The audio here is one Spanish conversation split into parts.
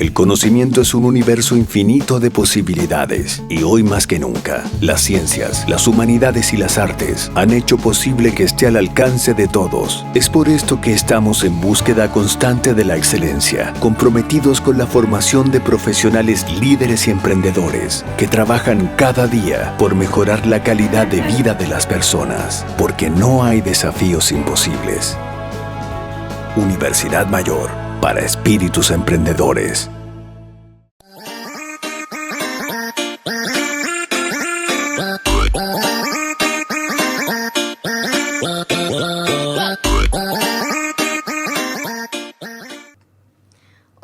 El conocimiento es un universo infinito de posibilidades y hoy más que nunca, las ciencias, las humanidades y las artes han hecho posible que esté al alcance de todos. Es por esto que estamos en búsqueda constante de la excelencia, comprometidos con la formación de profesionales líderes y emprendedores que trabajan cada día por mejorar la calidad de vida de las personas, porque no hay desafíos imposibles. Universidad Mayor, para espíritus emprendedores.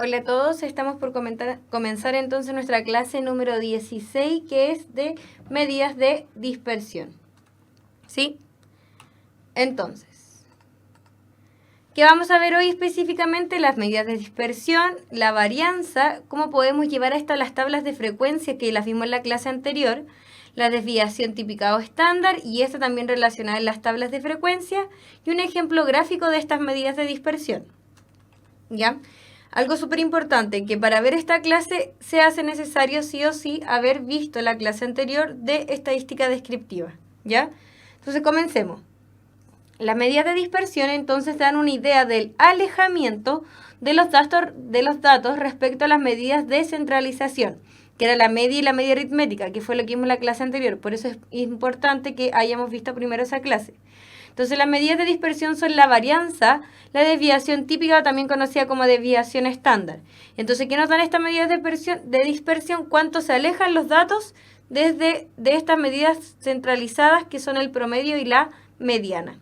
Hola a todos, estamos por comenzar entonces nuestra clase número 16, que es de medidas de dispersión. ¿Sí? Entonces, ¿qué vamos a ver hoy específicamente? Las medidas de dispersión, la varianza, cómo podemos llevar hasta las tablas de frecuencia que las vimos en la clase anterior, la desviación típica o estándar, y esta también relacionada en las tablas de frecuencia, y un ejemplo gráfico de estas medidas de dispersión. ¿Ya? Algo súper importante, que para ver esta clase se hace necesario sí o sí haber visto la clase anterior de estadística descriptiva, ¿ya? Entonces comencemos. Las medidas de dispersión entonces dan una idea del alejamiento de los datos respecto a las medidas de centralización, que era la media y la media aritmética, que fue lo que vimos en la clase anterior. Por eso es importante que hayamos visto primero esa clase. Entonces, las medidas de dispersión son la varianza, la desviación típica, también conocida como desviación estándar. Entonces, ¿qué nos dan estas medidas de dispersión? ¿Cuánto se alejan los datos de estas medidas centralizadas, que son el promedio y la mediana?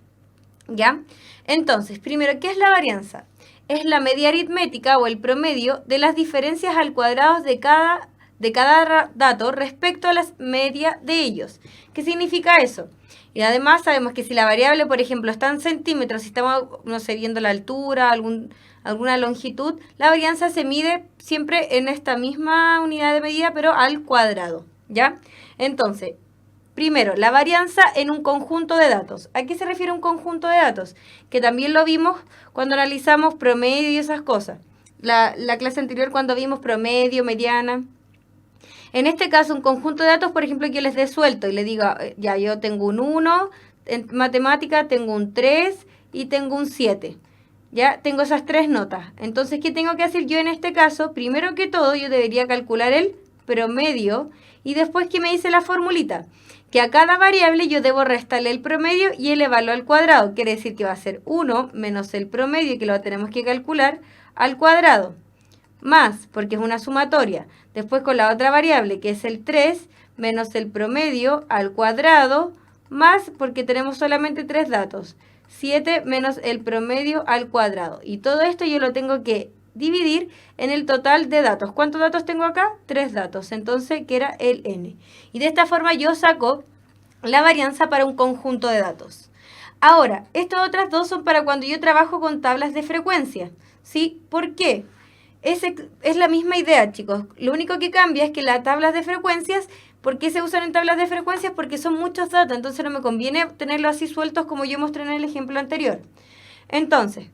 ¿Ya? Entonces, primero, ¿qué es la varianza? Es la media aritmética o el promedio de las diferencias al cuadrado de cada dato respecto a las medias de ellos. ¿Qué significa eso? Y además sabemos que si la variable, por ejemplo, está en centímetros, si estamos, no sé, viendo la altura, alguna longitud, la varianza se mide siempre en esta misma unidad de medida, pero al cuadrado, ¿ya? Entonces, primero, la varianza en un conjunto de datos. ¿A qué se refiere un conjunto de datos? Que también lo vimos cuando analizamos promedio y esas cosas. La clase anterior cuando vimos promedio, mediana. En este caso, un conjunto de datos, por ejemplo, que yo les dé suelto y le diga, ya, yo tengo un 1, en matemática tengo un 3 y tengo un 7. Ya, tengo esas tres notas. Entonces, ¿qué tengo que hacer yo en este caso? Primero que todo, yo debería calcular el promedio y después, ¿qué me dice la formulita? Que a cada variable yo debo restarle el promedio y elevarlo al cuadrado. Quiere decir que va a ser 1 menos el promedio, que lo tenemos que calcular, al cuadrado. Más, porque es una sumatoria. Después con la otra variable, que es el 3, menos el promedio al cuadrado, más, porque tenemos solamente tres datos, 7 menos el promedio al cuadrado. Y todo esto yo lo tengo que dividir en el total de datos. ¿Cuántos datos tengo acá? 3 datos. Entonces, que era el n. Y de esta forma yo saco la varianza para un conjunto de datos. Ahora, estas otras dos son para cuando yo trabajo con tablas de frecuencia. ¿Sí? ¿Por qué? Es la misma idea, chicos. Lo único que cambia es que las tablas de frecuencias, ¿por qué se usan en tablas de frecuencias? Porque son muchos datos, entonces no me conviene tenerlos así sueltos como yo mostré en el ejemplo anterior. Entonces,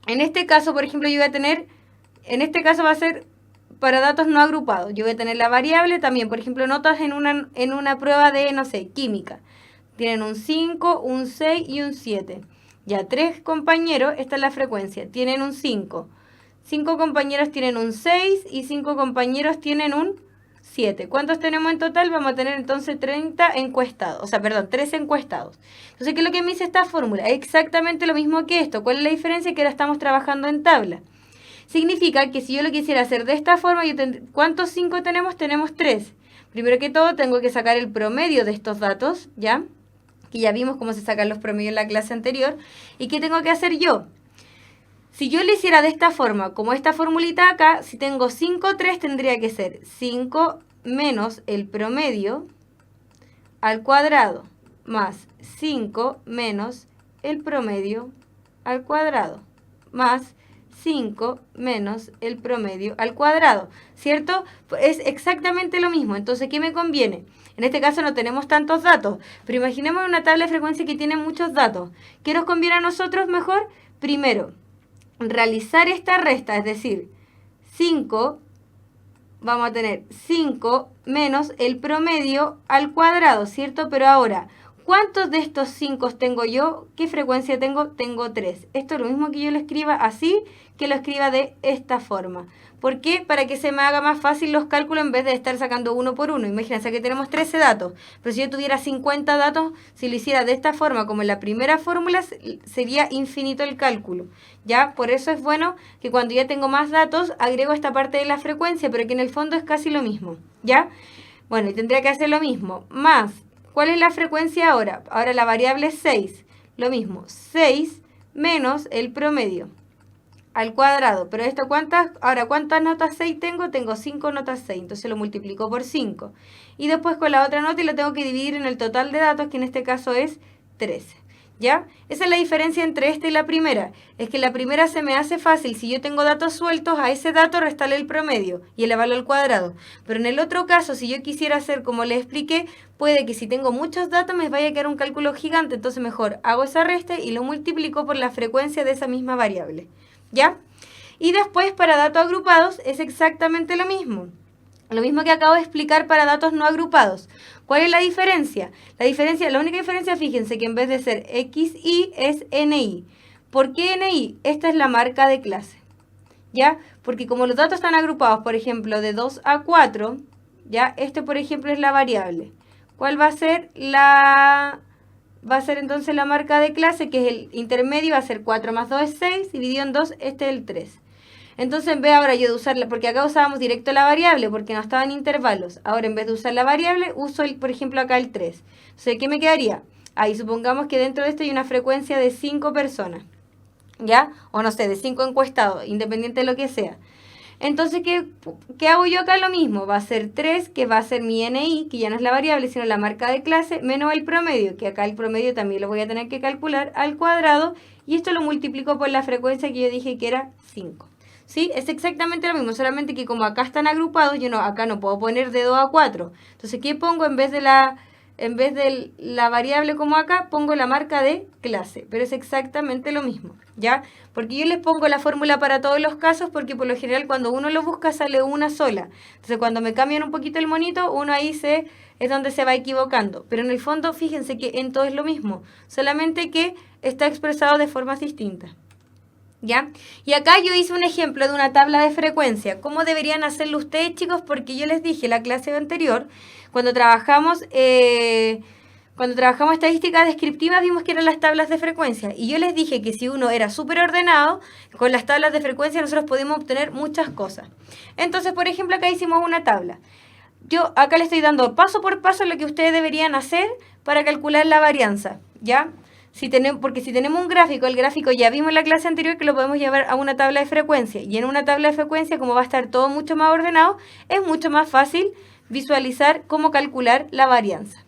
en este caso, por ejemplo, yo voy a tener, en este caso va a ser para datos no agrupados. Yo voy a tener la variable también, por ejemplo, notas en una prueba de, no sé, química. Tienen un 5, un 6 y un 7. Ya, 3 compañeros, esta es la frecuencia, tienen un 5. 5 compañeros tienen un 6 y 5 compañeros tienen un 7. ¿Cuántos tenemos en total? Vamos a tener entonces 30 encuestados. O sea, perdón, 3 encuestados. Entonces, ¿qué es lo que me dice esta fórmula? Exactamente lo mismo que esto. ¿Cuál es la diferencia? Que ahora estamos trabajando en tabla. Significa que si yo lo quisiera hacer de esta forma, ¿cuántos 5 tenemos? Tenemos 3. Primero que todo, tengo que sacar el promedio de estos datos, ¿ya? Que ya vimos cómo se sacan los promedios en la clase anterior. ¿Y qué tengo que hacer yo? Si yo lo hiciera de esta forma, como esta formulita acá, si tengo 5, 3, tendría que ser 5 menos el promedio al cuadrado, más 5 menos el promedio al cuadrado, más 5 menos el promedio al cuadrado, ¿cierto? Es exactamente lo mismo. Entonces, ¿qué me conviene? En este caso no tenemos tantos datos, pero imaginemos una tabla de frecuencia que tiene muchos datos. ¿Qué nos conviene a nosotros mejor? Primero, realizar esta resta, es decir, 5, vamos a tener 5 menos el promedio al cuadrado, ¿cierto? Pero ahora, ¿cuántos de estos 5 tengo yo? ¿Qué frecuencia tengo? Tengo 3. Esto es lo mismo que yo lo escriba así, que lo escriba de esta forma. ¿Por qué? Para que se me haga más fácil los cálculos en vez de estar sacando uno por uno. Imagínense que tenemos 13 datos, pero si yo tuviera 50 datos, si lo hiciera de esta forma, como en la primera fórmula, sería infinito el cálculo. ¿Ya? Por eso es bueno que cuando ya tengo más datos, agrego esta parte de la frecuencia, pero que en el fondo es casi lo mismo. ¿Ya? Bueno, y tendría que hacer lo mismo. Más, ¿cuál es la frecuencia ahora? Ahora la variable es 6. Lo mismo, 6 menos el promedio al cuadrado. Pero esto, ¿cuántas notas 6 tengo? Tengo 5 notas 6, entonces lo multiplico por 5. Y después con la otra nota y lo tengo que dividir en el total de datos, que en este caso es 13. ¿Ya? Esa es la diferencia entre esta y la primera. Es que la primera se me hace fácil. Si yo tengo datos sueltos, a ese dato restarle el promedio y elevarlo al cuadrado. Pero en el otro caso, si yo quisiera hacer como les expliqué, puede que si tengo muchos datos me vaya a quedar un cálculo gigante. Entonces mejor hago esa resta y lo multiplico por la frecuencia de esa misma variable. ¿Ya? Y después para datos agrupados es exactamente lo mismo. Lo mismo que acabo de explicar para datos no agrupados. ¿Cuál es la diferencia? La única diferencia, fíjense que en vez de ser XI es NI. ¿Por qué NI? Esta es la marca de clase. ¿Ya? Porque como los datos están agrupados, por ejemplo, de 2 a 4, ¿ya? Este, por ejemplo, es la variable. ¿Cuál va a ser la...? Va a ser entonces la marca de clase, que es el intermedio, va a ser 4 más 2 es 6, dividido en 2, este es el 3. Entonces, en vez ahora yo de usarla, porque acá usábamos directo la variable, porque no estaban intervalos. Ahora, en vez de usar la variable, uso, por ejemplo, acá el 3. Entonces, ¿qué me quedaría? Ahí, supongamos que dentro de esto hay una frecuencia de 5 personas, ¿ya? O no sé, de 5 encuestados, independiente de lo que sea. Entonces, ¿qué hago yo acá? Lo mismo, va a ser 3, que va a ser mi NI, que ya no es la variable, sino la marca de clase, menos el promedio, que acá el promedio también lo voy a tener que calcular al cuadrado, y esto lo multiplico por la frecuencia que yo dije que era 5. ¿Sí? Es exactamente lo mismo, solamente que como acá están agrupados, acá no puedo poner de 2 a 4. Entonces, ¿qué pongo en vez de la variable como acá? Pongo la marca de clase, pero es exactamente lo mismo, ¿ya? Porque yo les pongo la fórmula para todos los casos, porque por lo general cuando uno lo busca sale una sola. Entonces, cuando me cambian un poquito el monito, uno ahí es donde se va equivocando. Pero en el fondo, fíjense que en todo es lo mismo, solamente que está expresado de formas distintas. ¿Ya? Y acá yo hice un ejemplo de una tabla de frecuencia. ¿Cómo deberían hacerlo ustedes, chicos? Porque yo les dije en la clase anterior, cuando trabajamos estadísticas descriptivas, vimos que eran las tablas de frecuencia. Y yo les dije que si uno era súper ordenado, con las tablas de frecuencia nosotros podemos obtener muchas cosas. Entonces, por ejemplo, acá hicimos una tabla. Yo acá le estoy dando paso por paso lo que ustedes deberían hacer para calcular la varianza, ¿ya? Porque si tenemos un gráfico, el gráfico ya vimos en la clase anterior que lo podemos llevar a una tabla de frecuencia. Y en una tabla de frecuencia, como va a estar todo mucho más ordenado, es mucho más fácil visualizar cómo calcular la varianza.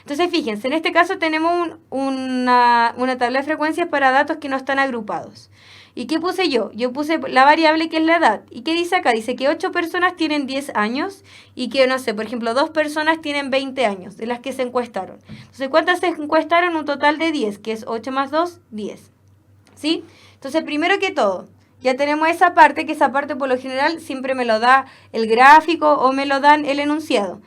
Entonces, fíjense, en este caso tenemos una tabla de frecuencias para datos que no están agrupados. ¿Y qué puse yo? Yo puse la variable que es la edad. ¿Y qué dice acá? Dice que 8 personas tienen 10 años y que, no sé, por ejemplo, 2 personas tienen 20 años, de las que se encuestaron. Entonces, ¿cuántas se encuestaron? Un total de 10, que es 8 más 2, 10. ¿Sí? Entonces, primero que todo, ya tenemos esa parte, que esa parte por lo general siempre me lo da el gráfico o me lo dan el enunciado.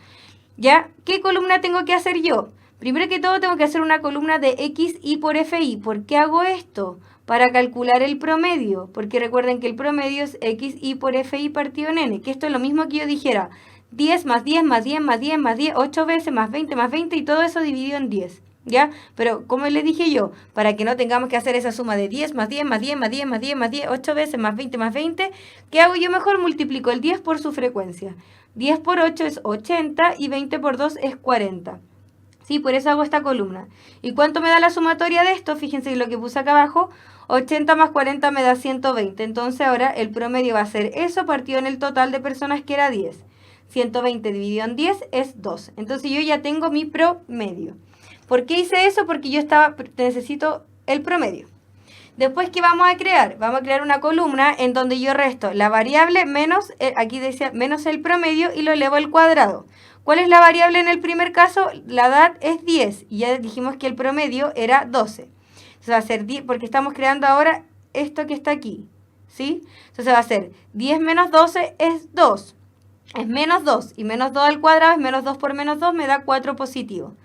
¿Ya? ¿Qué columna tengo que hacer yo? Primero que todo tengo que hacer una columna de XI por FI. ¿Por qué hago esto? Para calcular el promedio, porque recuerden que el promedio es XI por FI partido en N, que esto es lo mismo que yo dijera 10 más 10 más 10 más 10 más 10, 8 veces más 20 y todo eso dividido en 10, ¿ya? Pero como les dije yo, para que no tengamos que hacer esa suma de 10 más 10 más 10 más 10 más 10 más 10, 8 veces más 20, ¿qué hago yo? Mejor multiplico el 10 por su frecuencia. 10 por 8 es 80 y 20 por 2 es 40. Sí, por eso hago esta columna. ¿Y cuánto me da la sumatoria de esto? Fíjense lo que puse acá abajo. 80 más 40 me da 120. Entonces ahora el promedio va a ser eso partido en el total de personas, que era 10. 120 dividido en 10 es 2. Entonces yo ya tengo mi promedio. ¿Por qué hice eso? Porque yo necesito el promedio. Después, ¿qué vamos a crear? Vamos a crear una columna en donde yo resto la variable menos, aquí decía menos el promedio, y lo elevo al cuadrado. ¿Cuál es la variable en el primer caso? La edad es 10 y ya dijimos que el promedio era 12. Entonces va a ser 10, porque estamos creando ahora esto que está aquí, ¿sí? Entonces va a ser 10 menos 12 es 2. Es menos 2 y menos 2 al cuadrado es menos 2 por menos 2 me da 4 positivo.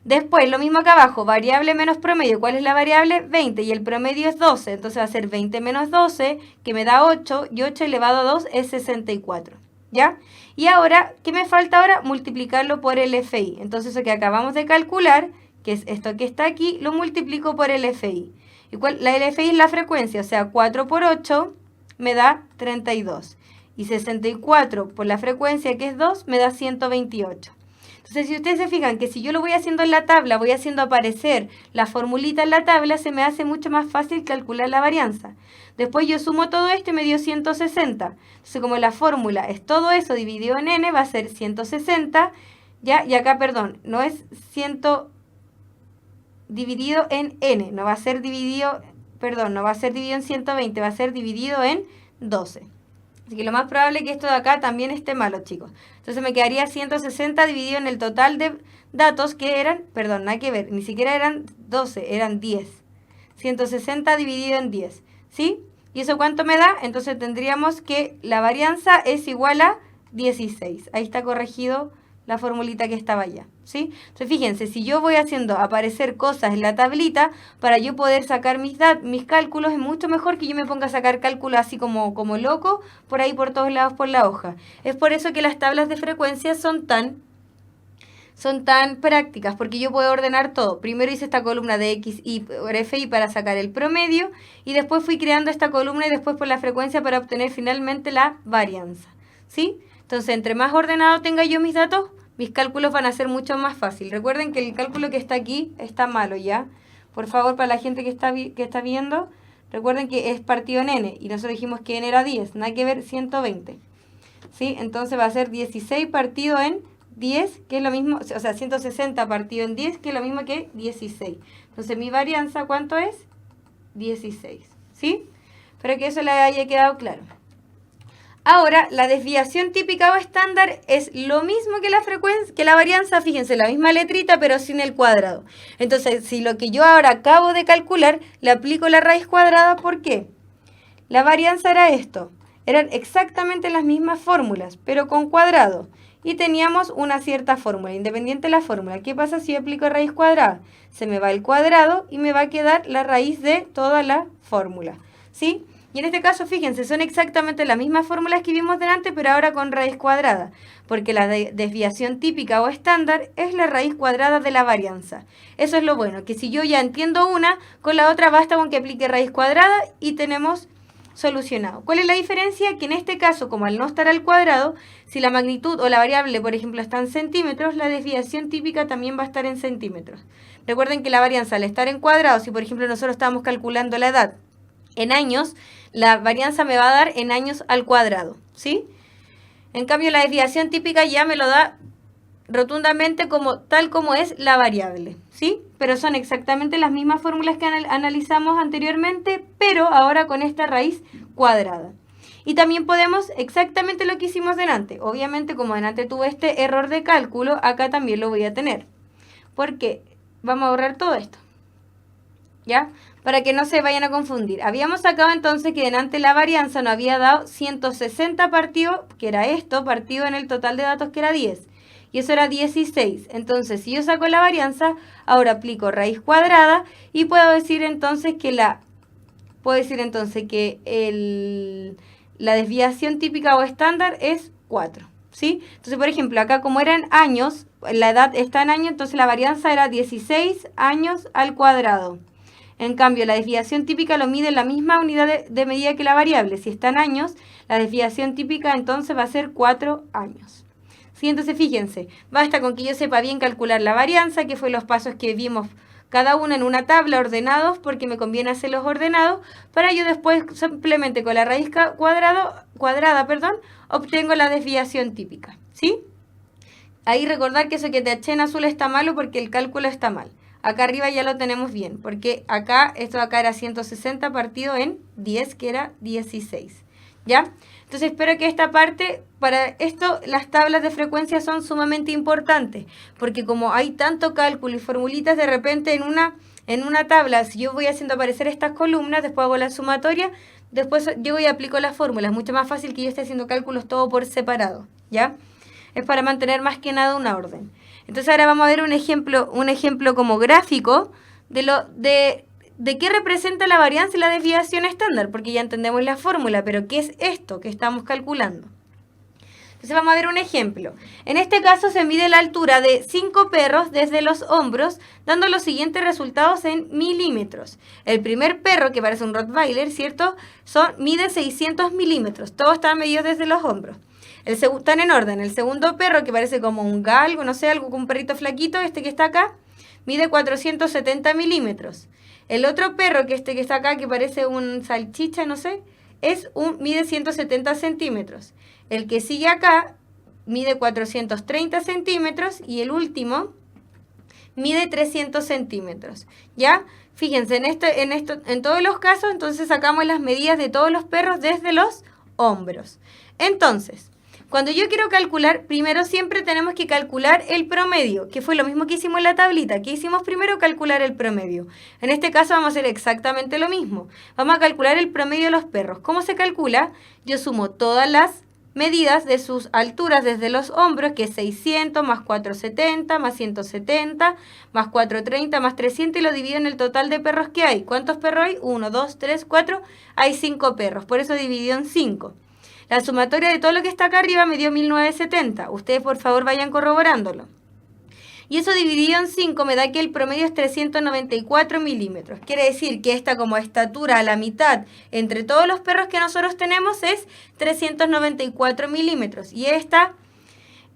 Después, lo mismo acá abajo, variable menos promedio. ¿Cuál es la variable? 20 y el promedio es 12. Entonces va a ser 20 menos 12, que me da 8, y 8 elevado a 2 es 64. ¿Ya? Y ahora, ¿qué me falta ahora? Multiplicarlo por el FI. Entonces, eso que acabamos de calcular, que es esto que está aquí, lo multiplico por el FI. ¿Y la LFI es la frecuencia? O sea, 4 por 8 me da 32. Y 64 por la frecuencia, que es 2, me da 128. Entonces, si ustedes se fijan que si yo lo voy haciendo en la tabla, voy haciendo aparecer la formulita en la tabla, se me hace mucho más fácil calcular la varianza. Después yo sumo todo esto y me dio 160. Entonces, como la fórmula es todo eso dividido en n, va a ser 160, ¿ya? Y acá, perdón, no es 100 dividido en n, no va a ser dividido, perdón, no va a ser dividido en 120, va a ser dividido en 12. Así que lo más probable es que esto de acá también esté malo, chicos. Entonces me quedaría 160 dividido en el total de datos que eran, perdón, nada que ver, ni siquiera eran 12, eran 10. 160 dividido en 10, ¿sí? ¿Y eso cuánto me da? Entonces tendríamos que la varianza es igual a 16. Ahí está corregido la formulita que estaba allá, ¿sí? Entonces fíjense, si yo voy haciendo aparecer cosas en la tablita para yo poder sacar mis cálculos, es mucho mejor que yo me ponga a sacar cálculos así como loco por ahí por todos lados por la hoja. Es por eso que las tablas de frecuencia son tan prácticas, porque yo puedo ordenar todo. Primero hice esta columna de X y por FI para sacar el promedio, y después fui creando esta columna y después por la frecuencia para obtener finalmente la varianza, ¿sí? Entonces, entre más ordenado tenga yo mis datos, mis cálculos van a ser mucho más fáciles. Recuerden que el cálculo que está aquí está malo, ¿ya? Por favor, para la gente que está viendo, recuerden que es partido en n, y nosotros dijimos que n era 10, nada que ver 120, ¿sí? Entonces va a ser 16 partido en 10, que es lo mismo, o sea, 160 partido en 10, que es lo mismo que 16. Entonces, mi varianza, ¿cuánto es? 16, ¿sí? Espero que eso le haya quedado claro. Ahora, la desviación típica o estándar es lo mismo que la frecuencia, que la varianza, fíjense, la misma letrita, pero sin el cuadrado. Entonces, si lo que yo ahora acabo de calcular, le aplico la raíz cuadrada, ¿por qué? La varianza era esto. Eran exactamente las mismas fórmulas, pero con cuadrado. Y teníamos una cierta fórmula, independiente de la fórmula. ¿Qué pasa si yo aplico raíz cuadrada? Se me va el cuadrado y me va a quedar la raíz de toda la fórmula, ¿sí? Y en este caso, fíjense, son exactamente las mismas fórmulas que vimos delante, pero ahora con raíz cuadrada, porque la desviación típica o estándar es la raíz cuadrada de la varianza. Eso es lo bueno, que si yo ya entiendo una, con la otra basta con que aplique raíz cuadrada y tenemos solucionado. ¿Cuál es la diferencia? Que en este caso, como al no estar al cuadrado, si la magnitud o la variable, por ejemplo, está en centímetros, la desviación típica también va a estar en centímetros. Recuerden que la varianza, al estar en cuadrado, si por ejemplo nosotros estamos calculando la edad en años, la varianza me va a dar en años al cuadrado, ¿sí? En cambio, la desviación típica ya me lo da rotundamente tal como es la variable, ¿sí? Pero son exactamente las mismas fórmulas que analizamos anteriormente, pero ahora con esta raíz cuadrada. Y también podemos exactamente lo que hicimos delante. Obviamente, como delante tuve este error de cálculo, acá también lo voy a tener. Porque vamos a borrar todo esto, ¿ya? Para que no se vayan a confundir. Habíamos sacado entonces que delante la varianza nos había dado 160 partido, que era esto, partido en el total de datos que era 10. Y eso era 16. Entonces, si yo saco la varianza, ahora aplico raíz cuadrada y puedo decir entonces que la desviación típica o estándar es 4, ¿sí? Entonces, por ejemplo, acá como eran años, la edad está en años, entonces la varianza era 16 años al cuadrado. En cambio, la desviación típica lo mide en la misma unidad de medida que la variable. Si está en años, la desviación típica entonces va a ser 4 años. ¿Sí? Entonces, fíjense, basta con que yo sepa bien calcular la varianza, que fue los pasos que vimos cada uno en una tabla ordenados, porque me conviene hacerlos ordenados, para yo después simplemente con la raíz cuadrada, obtengo la desviación típica, ¿sí? Ahí recordar que eso que taché en azul está malo porque el cálculo está mal. Acá arriba ya lo tenemos bien, porque acá, esto de acá era 160 partido en 10, que era 16, ¿ya? Entonces espero que esta parte, para esto, las tablas de frecuencia son sumamente importantes, porque como hay tanto cálculo y formulitas, de repente en una tabla, si yo voy haciendo aparecer estas columnas, después hago la sumatoria, después yo voy y aplico la fórmula. Es mucho más fácil que yo esté haciendo cálculos todo por separado, ¿ya? Es para mantener más que nada una orden. Entonces ahora vamos a ver un ejemplo como gráfico de qué representa la varianza y la desviación estándar, porque ya entendemos la fórmula, pero ¿qué es esto que estamos calculando? Entonces vamos a ver un ejemplo. En este caso se mide la altura de 5 perros desde los hombros, dando los siguientes resultados en milímetros. El primer perro, que parece un Rottweiler, ¿cierto? Mide 600 milímetros. Todos están medidos desde los hombros. Están en orden. El segundo perro, que parece como un galgo, no sé, algo con un perrito flaquito, este que está acá, mide 470 milímetros. El otro perro, que está acá, que parece un salchicha, no sé, mide 170 centímetros. El que sigue acá mide 430 centímetros y el último mide 300 centímetros. ¿Ya? Fíjense, en todos los casos, entonces sacamos las medidas de todos los perros desde los hombros. Entonces, cuando yo quiero calcular, primero siempre tenemos que calcular el promedio, que fue lo mismo que hicimos en la tablita. ¿Qué hicimos primero? Calcular el promedio. En este caso vamos a hacer exactamente lo mismo. Vamos a calcular el promedio de los perros. ¿Cómo se calcula? Yo sumo todas las medidas de sus alturas desde los hombros, que es 600 más 470 más 170 más 430 más 300, y lo divido en el total de perros que hay. ¿Cuántos perros hay? 1, 2, 3, 4. Hay 5 perros, por eso dividió en 5. La sumatoria de todo lo que está acá arriba me dio 1970. Ustedes por favor vayan corroborándolo. Y eso dividido en 5 me da que el promedio es 394 milímetros. Quiere decir que esta como estatura a la mitad entre todos los perros que nosotros tenemos es 394 milímetros. Y esta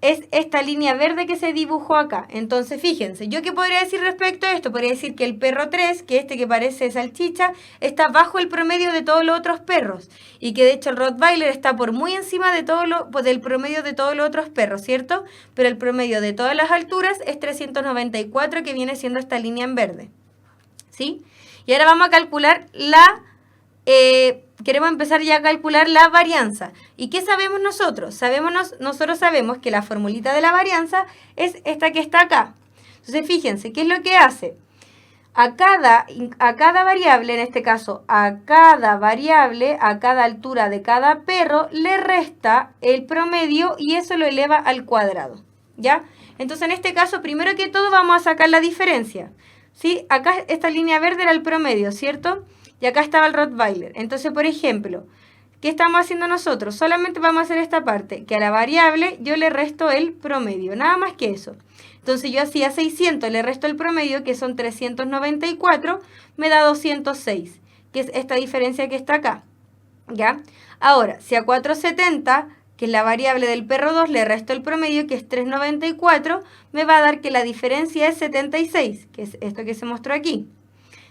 es esta línea verde que se dibujó acá. Entonces, fíjense, ¿yo qué podría decir respecto a esto? Podría decir que el perro 3, que parece salchicha, está bajo el promedio de todos los otros perros. Y que de hecho el Rottweiler está por muy encima de del promedio de todos los otros perros, ¿cierto? Pero el promedio de todas las alturas es 394, que viene siendo esta línea en verde. ¿Sí? Y ahora vamos a calcular queremos empezar ya a calcular la varianza. ¿Y qué sabemos nosotros? Nosotros sabemos que la formulita de la varianza es esta que está acá. Entonces, fíjense, ¿qué es lo que hace? A cada variable, en este caso, a cada altura de cada perro, le resta el promedio y eso lo eleva al cuadrado. ¿Ya? Entonces, en este caso, primero que todo, vamos a sacar la diferencia. ¿Sí? Acá esta línea verde era el promedio, ¿cierto? Y acá estaba el Rottweiler. Entonces, por ejemplo, ¿qué estamos haciendo nosotros? Solamente vamos a hacer esta parte, que a la variable yo le resto el promedio, nada más que eso. Entonces yo hacía 600, le resto el promedio, que son 394, me da 206, que es esta diferencia que está acá. ¿Ya? Ahora, si a 470, que es la variable del perro 2, le resto el promedio, que es 394, me va a dar que la diferencia es 76, que es esto que se mostró aquí.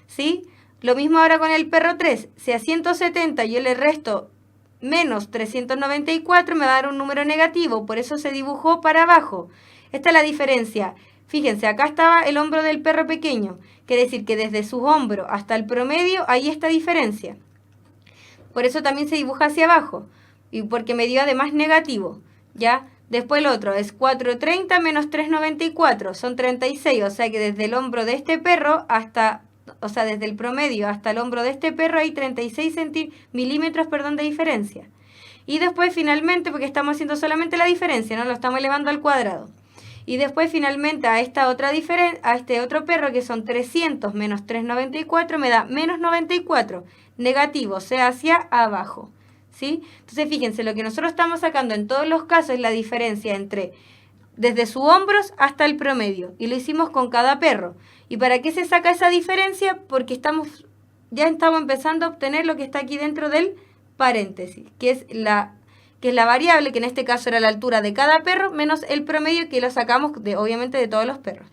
¿Sí? Lo mismo ahora con el perro 3. Si a 170 yo le resto menos 394, me va a dar un número negativo. Por eso se dibujó para abajo. Esta es la diferencia. Fíjense, acá estaba el hombro del perro pequeño. Quiere decir que desde su hombro hasta el promedio hay esta diferencia. Por eso también se dibuja hacia abajo. Y porque me dio además negativo. ¿Ya? Después el otro es 430 menos 394. Son 36. O sea que desde el hombro de este perro desde el promedio hasta el hombro de este perro hay 36 milímetros de diferencia. Y después finalmente, porque estamos haciendo solamente la diferencia, no lo estamos elevando al cuadrado. Y después finalmente a este otro perro, que son 300 menos 394, me da menos 94, negativo, o sea, hacia abajo. ¿Sí? Entonces fíjense, lo que nosotros estamos sacando en todos los casos es la diferencia entre desde sus hombros hasta el promedio. Y lo hicimos con cada perro. ¿Y para qué se saca esa diferencia? Porque ya estamos empezando a obtener lo que está aquí dentro del paréntesis, que es la variable, que en este caso era la altura de cada perro, menos el promedio, que lo sacamos obviamente de todos los perros.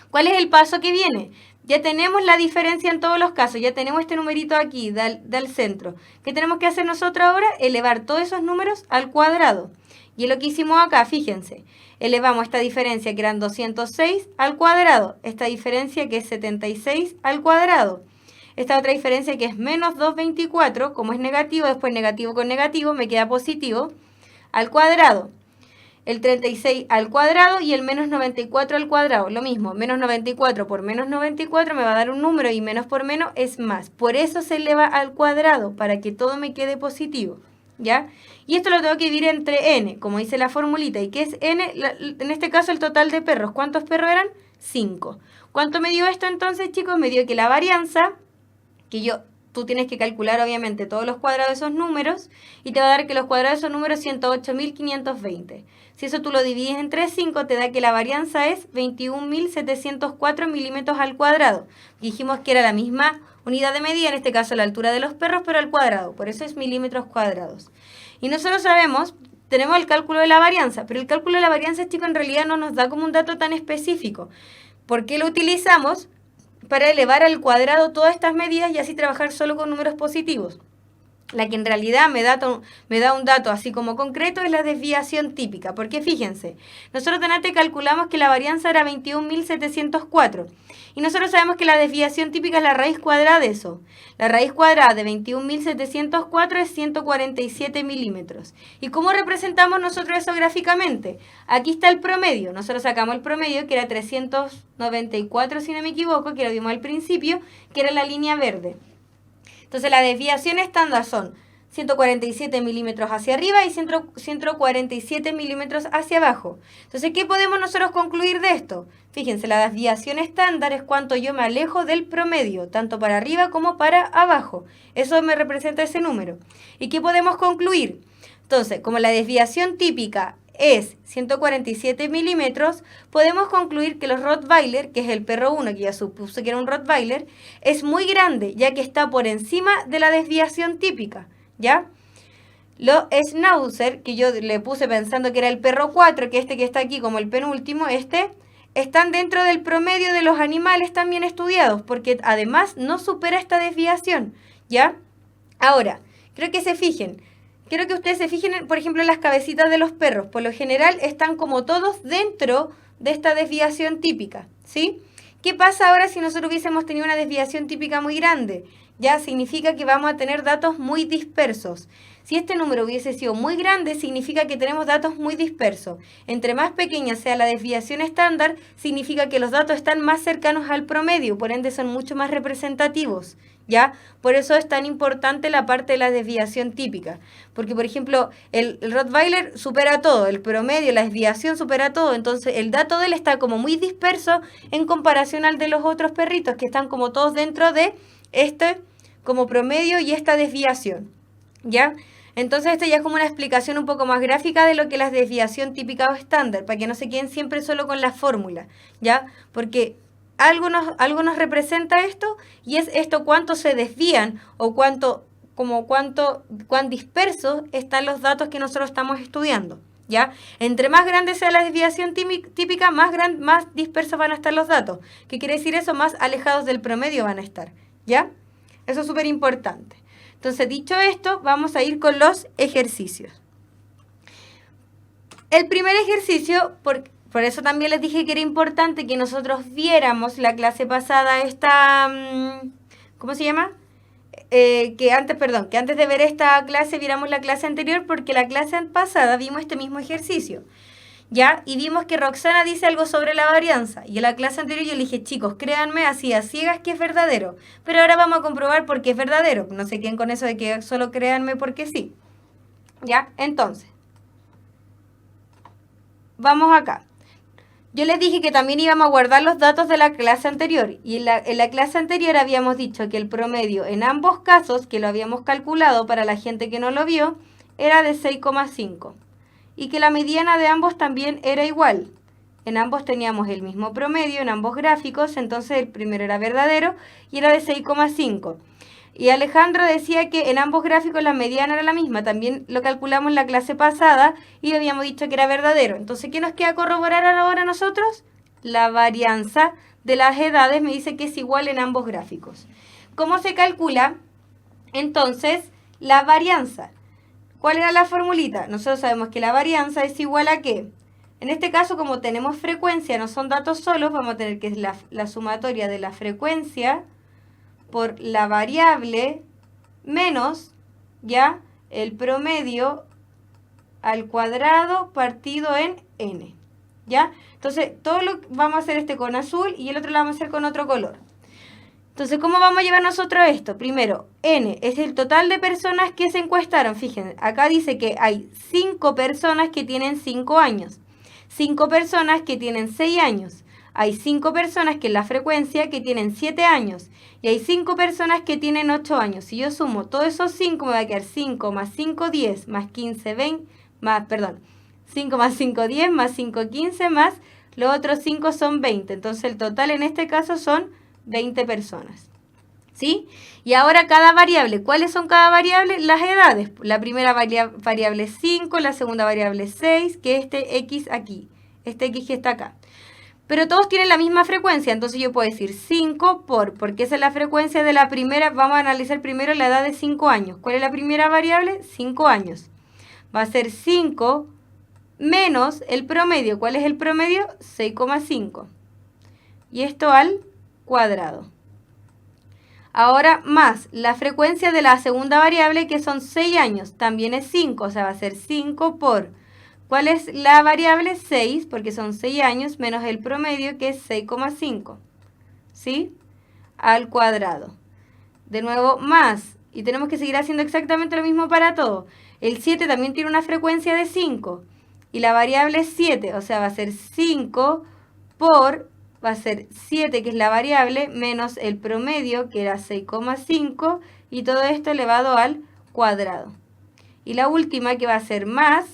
¿Cuál es el paso que viene? Ya tenemos la diferencia en todos los casos, ya tenemos este numerito aquí del centro. ¿Qué tenemos que hacer nosotros ahora? Elevar todos esos números al cuadrado. Y es lo que hicimos acá, fíjense. Elevamos esta diferencia, que eran 206, al cuadrado. Esta diferencia, que es 76, al cuadrado. Esta otra diferencia, que es menos 224, como es negativo, después negativo con negativo, me queda positivo, al cuadrado. el 36 al cuadrado y el menos 94 al cuadrado. Lo mismo, menos 94 por menos 94 me va a dar un número y menos por menos es más. Por eso se eleva al cuadrado, para que todo me quede positivo, ¿ya? Y esto lo tengo que dividir entre n, como dice la formulita. ¿Y qué es n? En este caso el total de perros. ¿Cuántos perros eran? 5. ¿Cuánto me dio esto entonces, chicos? Me dio que la varianza, tú tienes que calcular obviamente todos los cuadrados de esos números y te va a dar que los cuadrados de esos números 108.520. Si eso tú lo divides entre 5, te da que la varianza es 21.704 milímetros al cuadrado. Dijimos que era la misma unidad de medida, en este caso la altura de los perros, pero al cuadrado. Por eso es milímetros cuadrados. Y nosotros sabemos, tenemos el cálculo de la varianza, pero el cálculo de la varianza, chicos, en realidad no nos da como un dato tan específico. ¿Por qué lo utilizamos? Para elevar al cuadrado todas estas medidas y así trabajar solo con números positivos. La que en realidad me da un dato así como concreto es la desviación típica, porque fíjense, nosotros delante calculamos que la varianza era 21.704 y nosotros sabemos que la desviación típica es la raíz cuadrada de eso. La raíz cuadrada de 21.704 es 147 milímetros. ¿Y cómo representamos nosotros eso gráficamente? Aquí está el promedio, nosotros sacamos el promedio que era 394 si no me equivoco, que lo vimos al principio, que era la línea verde. Entonces la desviación estándar son 147 milímetros hacia arriba y 147 milímetros hacia abajo. Entonces, ¿qué podemos nosotros concluir de esto? Fíjense, la desviación estándar es cuánto yo me alejo del promedio, tanto para arriba como para abajo. Eso me representa ese número. ¿Y qué podemos concluir? Entonces, como la desviación típica es 147 milímetros, podemos concluir que los Rottweiler, que es el perro 1, que ya supuse que era un Rottweiler, es muy grande, ya que está por encima de la desviación típica, ¿ya? Los Schnauzer, que yo le puse pensando que era el perro 4, que está aquí como el penúltimo, están dentro del promedio de los animales también estudiados, porque además no supera esta desviación, ¿ya? Ahora, quiero que ustedes se fijen, por ejemplo, en las cabecitas de los perros. Por lo general están como todos dentro de esta desviación típica, ¿sí? ¿Qué pasa ahora si nosotros hubiésemos tenido una desviación típica muy grande? Ya significa que vamos a tener datos muy dispersos. Si este número hubiese sido muy grande, significa que tenemos datos muy dispersos. Entre más pequeña sea la desviación estándar, significa que los datos están más cercanos al promedio, por ende son mucho más representativos, ¿ya? Por eso es tan importante la parte de la desviación típica. Porque, por ejemplo, el Rottweiler supera todo, el promedio, la desviación supera todo. Entonces, el dato de él está como muy disperso en comparación al de los otros perritos, que están como todos dentro de como promedio y esta desviación, ¿ya? Entonces esto ya es como una explicación un poco más gráfica de lo que es la desviación típica o estándar, para que no se queden siempre solo con la fórmula, ¿ya? Porque algo nos representa esto, y es esto cuánto se desvían o cuán dispersos están los datos que nosotros estamos estudiando, ¿ya? Entre más grande sea la desviación típica, más dispersos van a estar los datos. ¿Qué quiere decir eso? Más alejados del promedio van a estar, ¿ya? Eso es súper importante. Entonces, dicho esto, vamos a ir con los ejercicios. El primer ejercicio, por eso también les dije que era importante que nosotros viéramos la clase pasada ¿cómo se llama? Que antes de ver esta clase viéramos la clase anterior, porque la clase pasada vimos este mismo ejercicio, ¿ya? Y vimos que Roxana dice algo sobre la varianza. Y en la clase anterior yo le dije, chicos, créanme así a ciegas que es verdadero. Pero ahora vamos a comprobar por qué es verdadero. No se queden con eso de que solo créanme porque sí. ¿Ya? Entonces, vamos acá. Yo les dije que también íbamos a guardar los datos de la clase anterior. Y en la clase anterior habíamos dicho que el promedio en ambos casos, que lo habíamos calculado para la gente que no lo vio, era de 6,5. Y que la mediana de ambos también era igual. En ambos teníamos el mismo promedio, en ambos gráficos, entonces el primero era verdadero y era de 6,5. Y Alejandro decía que en ambos gráficos la mediana era la misma, también lo calculamos en la clase pasada y habíamos dicho que era verdadero. Entonces, ¿qué nos queda corroborar ahora a nosotros? La varianza de las edades me dice que es igual en ambos gráficos. ¿Cómo se calcula entonces la varianza? ¿Cuál era la formulita? Nosotros sabemos que la varianza es igual a ¿qué? En este caso, como tenemos frecuencia, no son datos solos, vamos a tener que es la sumatoria de la frecuencia por la variable menos, ¿ya? El promedio al cuadrado partido en n. ¿Ya? Entonces, todo lo vamos a hacer con azul y el otro lo vamos a hacer con otro color. Entonces, ¿cómo vamos a llevar nosotros esto? Primero, n es el total de personas que se encuestaron. Fíjense, acá dice que hay 5 personas que tienen 5 años, 5 personas que tienen 6 años, hay 5 personas que es la frecuencia que tienen 7 años y hay 5 personas que tienen 8 años. Si yo sumo todos esos 5 me va a quedar 5 más 5, 10, más 15, 20, más, perdón, 5 más 5, 10, más 5, 15, más los otros 5 son 20. Entonces el total en este caso son 20 personas. ¿Sí? Y ahora cada variable. ¿Cuáles son cada variable? Las edades. La primera variable es 5, la segunda variable es 6, que este X aquí, este X que está acá. Pero todos tienen la misma frecuencia, entonces yo puedo decir 5 porque esa es la frecuencia de la primera. Vamos a analizar primero la edad de 5 años. ¿Cuál es la primera variable? 5 años. Va a ser 5 menos el promedio. ¿Cuál es el promedio? 6,5. Y esto al cuadrado. Ahora más la frecuencia de la segunda variable, que son 6 años, también es 5, o sea, va a ser 5 por, ¿cuál es la variable? 6, porque son 6 años, menos el promedio, que es 6,5, ¿sí? Al cuadrado. De nuevo, más, y tenemos que seguir haciendo exactamente lo mismo para todo. El 7 también tiene una frecuencia de 5, y la variable es 7, o sea, va a ser 5 por, va a ser 7, que es la variable, menos el promedio, que era 6,5, y todo esto elevado al cuadrado. Y la última, que va a ser más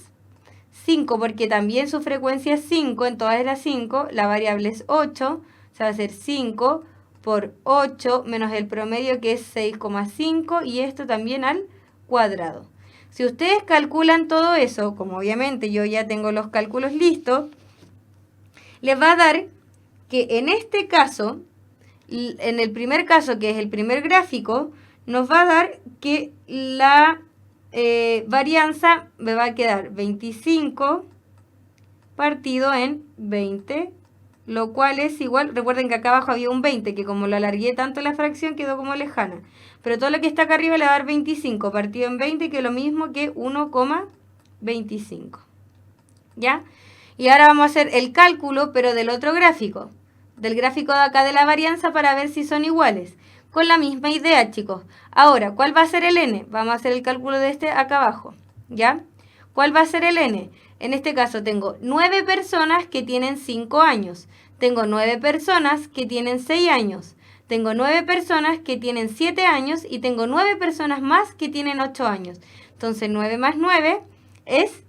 5, porque también su frecuencia es 5, en todas las 5, la variable es 8, o sea, va a ser 5 por 8, menos el promedio, que es 6,5, y esto también al cuadrado. Si ustedes calculan todo eso, como obviamente yo ya tengo los cálculos listos, les va a dar que en este caso, en el primer caso, que es el primer gráfico, nos va a dar que la varianza me va a quedar 25 partido en 20, lo cual es igual, recuerden que acá abajo había un 20, que como lo alargué tanto la fracción quedó como lejana, pero todo lo que está acá arriba le va a dar 25 partido en 20, que es lo mismo que 1,25, ¿ya? Y ahora vamos a hacer el cálculo, pero del otro gráfico, del gráfico de acá de la varianza, para ver si son iguales. Con la misma idea, chicos. Ahora, ¿cuál va a ser el n? Vamos a hacer el cálculo de este acá abajo, ¿ya? ¿Cuál va a ser el n? En este caso tengo 9 personas que tienen 5 años. Tengo 9 personas que tienen 6 años. Tengo 9 personas que tienen 7 años y tengo 9 personas más que tienen 8 años. Entonces, 9 más 9 es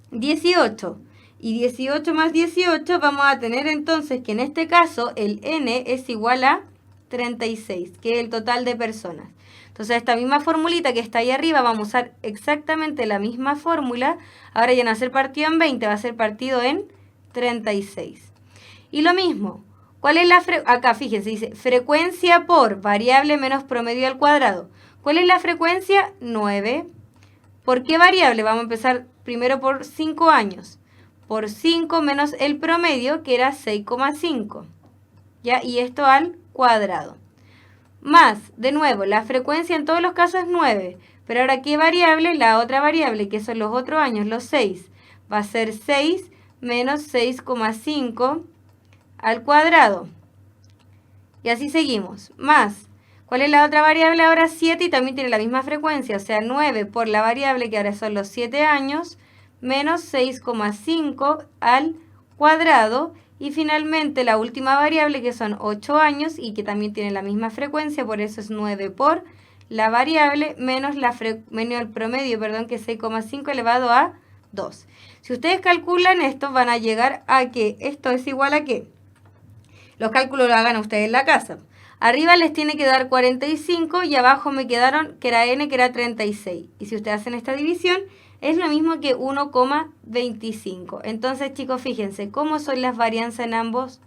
18. Y 18 más 18 vamos a tener entonces que en este caso el n es igual a 36, que es el total de personas. Entonces esta misma formulita que está ahí arriba, vamos a usar exactamente la misma fórmula. Ahora ya no va a ser partido en 20, va a ser partido en 36. Y lo mismo, ¿cuál es la acá fíjense, dice frecuencia por variable menos promedio al cuadrado. ¿Cuál es la frecuencia? 9. ¿Por qué variable? Vamos a empezar primero por 5 años. Por 5 menos el promedio, que era 6,5. ¿Ya? Y esto al cuadrado. Más, de nuevo, la frecuencia en todos los casos es 9. Pero ahora, ¿qué variable? La otra variable, que son los otros años, los 6. Va a ser 6 menos 6,5 al cuadrado. Y así seguimos. Más, ¿cuál es la otra variable? Ahora 7 y también tiene la misma frecuencia. O sea, 9 por la variable, que ahora son los 7 años, menos 6,5 al cuadrado. Y finalmente la última variable, que son 8 años y que también tiene la misma frecuencia, por eso es 9 por la variable menos el promedio, que es 6,5 elevado a 2. Si ustedes calculan esto, van a llegar a que esto es igual a ¿qué? Los cálculos los hagan ustedes en la casa. Arriba les tiene que dar 45 y abajo me quedaron que era n, que era 36. Y si ustedes hacen esta división, es lo mismo que 1,25. Entonces, chicos, fíjense cómo son las varianzas en ambos.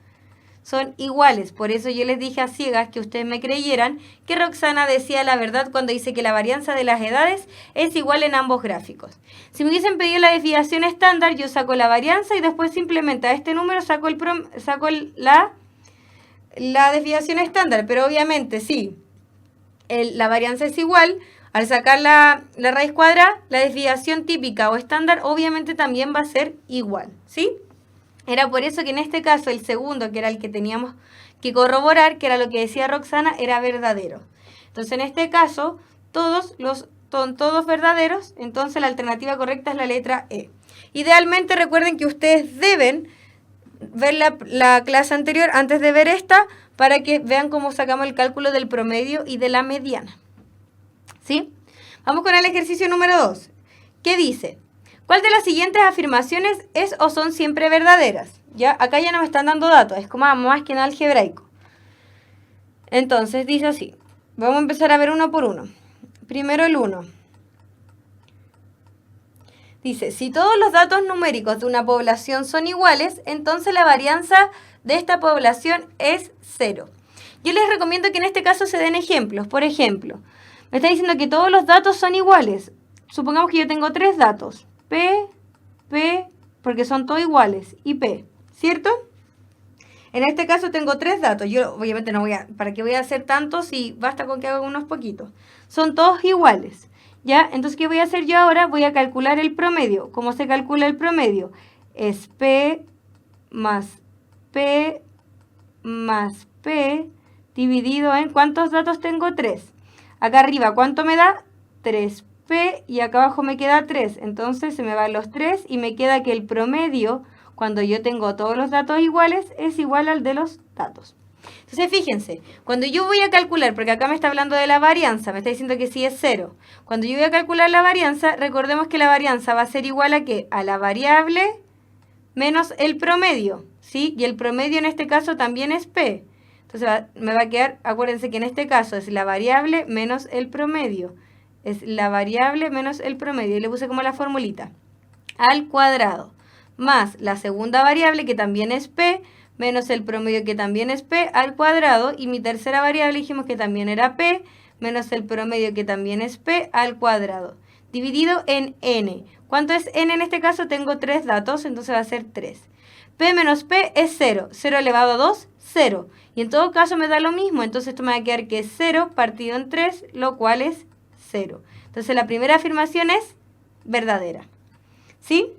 Son iguales. Por eso yo les dije a ciegas que ustedes me creyeran que Roxana decía la verdad cuando dice que la varianza de las edades es igual en ambos gráficos. Si me hubiesen pedido la desviación estándar, yo saco la varianza y después simplemente a este número saco la desviación estándar. Pero obviamente, sí, la varianza es igual. Al sacar la raíz cuadrada, la desviación típica o estándar obviamente también va a ser igual, ¿sí? Era por eso que en este caso el segundo, que era el que teníamos que corroborar, que era lo que decía Roxana, era verdadero. Entonces en este caso, son todos verdaderos, entonces la alternativa correcta es la letra E. Idealmente recuerden que ustedes deben ver la clase anterior antes de ver esta, para que vean cómo sacamos el cálculo del promedio y de la mediana. ¿Sí? Vamos con el ejercicio número 2. ¿Qué dice? ¿Cuál de las siguientes afirmaciones es o son siempre verdaderas? Ya, acá ya nos están dando datos, es como más que en algebraico. Entonces dice así. Vamos a empezar a ver uno por uno. Primero el 1. Dice, si todos los datos numéricos de una población son iguales, entonces la varianza de esta población es 0. Yo les recomiendo que en este caso se den ejemplos. Por ejemplo, me está diciendo que todos los datos son iguales. Supongamos que yo tengo 3 datos. P, porque son todos iguales, y P, ¿cierto? En este caso tengo 3 datos. Yo obviamente no ¿para qué voy a hacer tantos si basta con que haga unos poquitos? Son todos iguales. ¿Ya? Entonces, ¿qué voy a hacer yo ahora? Voy a calcular el promedio. ¿Cómo se calcula el promedio? Es P más P más P dividido en... ¿Cuántos datos tengo? 3. Acá arriba, ¿cuánto me da? 3P y acá abajo me queda 3. Entonces se me van los 3 y me queda que el promedio, cuando yo tengo todos los datos iguales, es igual al de los datos. Entonces, fíjense, cuando yo voy a calcular, porque acá me está hablando de la varianza, me está diciendo que sí es 0. Cuando yo voy a calcular la varianza, recordemos que la varianza va a ser igual a ¿qué? A la variable menos el promedio, ¿sí? Y el promedio en este caso también es P. Entonces, me va a quedar, acuérdense que en este caso es la variable menos el promedio. Es la variable menos el promedio. Y le puse como la formulita. Al cuadrado. Más la segunda variable, que también es P, menos el promedio, que también es P, al cuadrado, y mi tercera variable dijimos que también era P, menos el promedio, que también es P, al cuadrado, dividido en N. ¿Cuánto es N en este caso? Tengo 3 datos, entonces va a ser 3. P menos P es 0, 0 elevado a 2, 0. Y en todo caso me da lo mismo, entonces esto me va a quedar que es 0 partido en 3, lo cual es 0. Entonces la primera afirmación es verdadera. ¿Sí?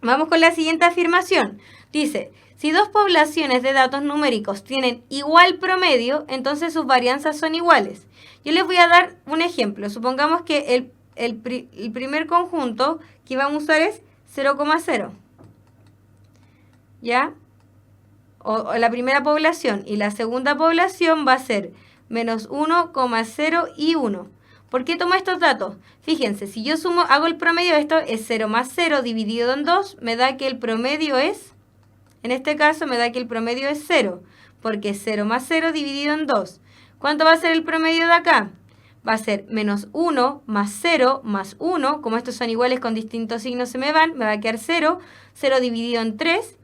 Vamos con la siguiente afirmación. Dice... Si dos poblaciones de datos numéricos tienen igual promedio, entonces sus varianzas son iguales. Yo les voy a dar un ejemplo. Supongamos que el primer conjunto que vamos a usar es 0,0. ¿Ya? O la primera población. Y la segunda población va a ser menos 1,0 y 1. ¿Por qué tomo estos datos? Fíjense, si yo hago el promedio de esto, es 0 más 0 dividido en 2, me da que el promedio es... En este caso me da que el promedio es 0, porque es 0 más 0 dividido en 2. ¿Cuánto va a ser el promedio de acá? Va a ser menos 1 más 0 más 1. Como estos son iguales con distintos signos se me va a quedar 0. 0 dividido en 3,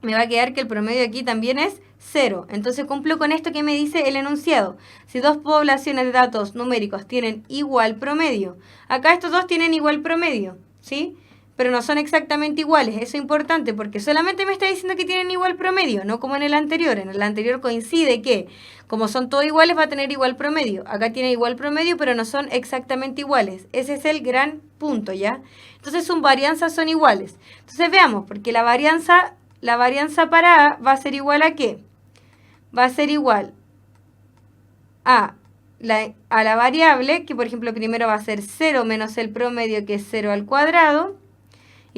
me va a quedar que el promedio aquí también es 0. Entonces cumplo con esto que me dice el enunciado. Si dos poblaciones de datos numéricos tienen igual promedio. Acá estos dos tienen igual promedio, ¿sí? Pero no son exactamente iguales. Eso es importante porque solamente me está diciendo que tienen igual promedio, no como en el anterior. En el anterior coincide que, como son todos iguales, va a tener igual promedio. Acá tiene igual promedio, pero no son exactamente iguales. Ese es el gran punto, ¿ya? Entonces, sus varianzas son iguales. Entonces, veamos, porque la varianza para A va a ser igual a ¿qué? Va a ser igual a la variable, que por ejemplo primero va a ser 0 menos el promedio, que es 0 al cuadrado.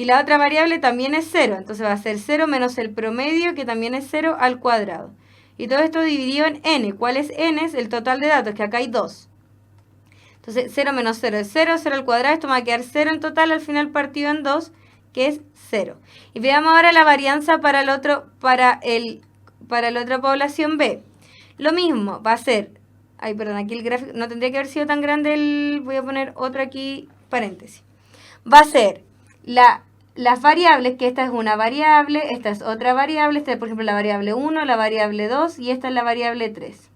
Y la otra variable también es 0, entonces va a ser 0 menos el promedio, que también es 0 al cuadrado. Y todo esto dividido en n. ¿Cuál es n? Es el total de datos, que acá hay 2. Entonces 0 menos 0 es 0, 0 al cuadrado, esto me va a quedar 0 en total, al final partido en 2, que es 0. Y veamos ahora la varianza para la otra población B. Lo mismo, va a ser, aquí el gráfico, no tendría que haber sido tan grande, voy a poner otro aquí, paréntesis. Va a ser las variables, que esta es una variable, esta es otra variable, esta es por ejemplo la variable 1, la variable 2 y esta es la variable 3.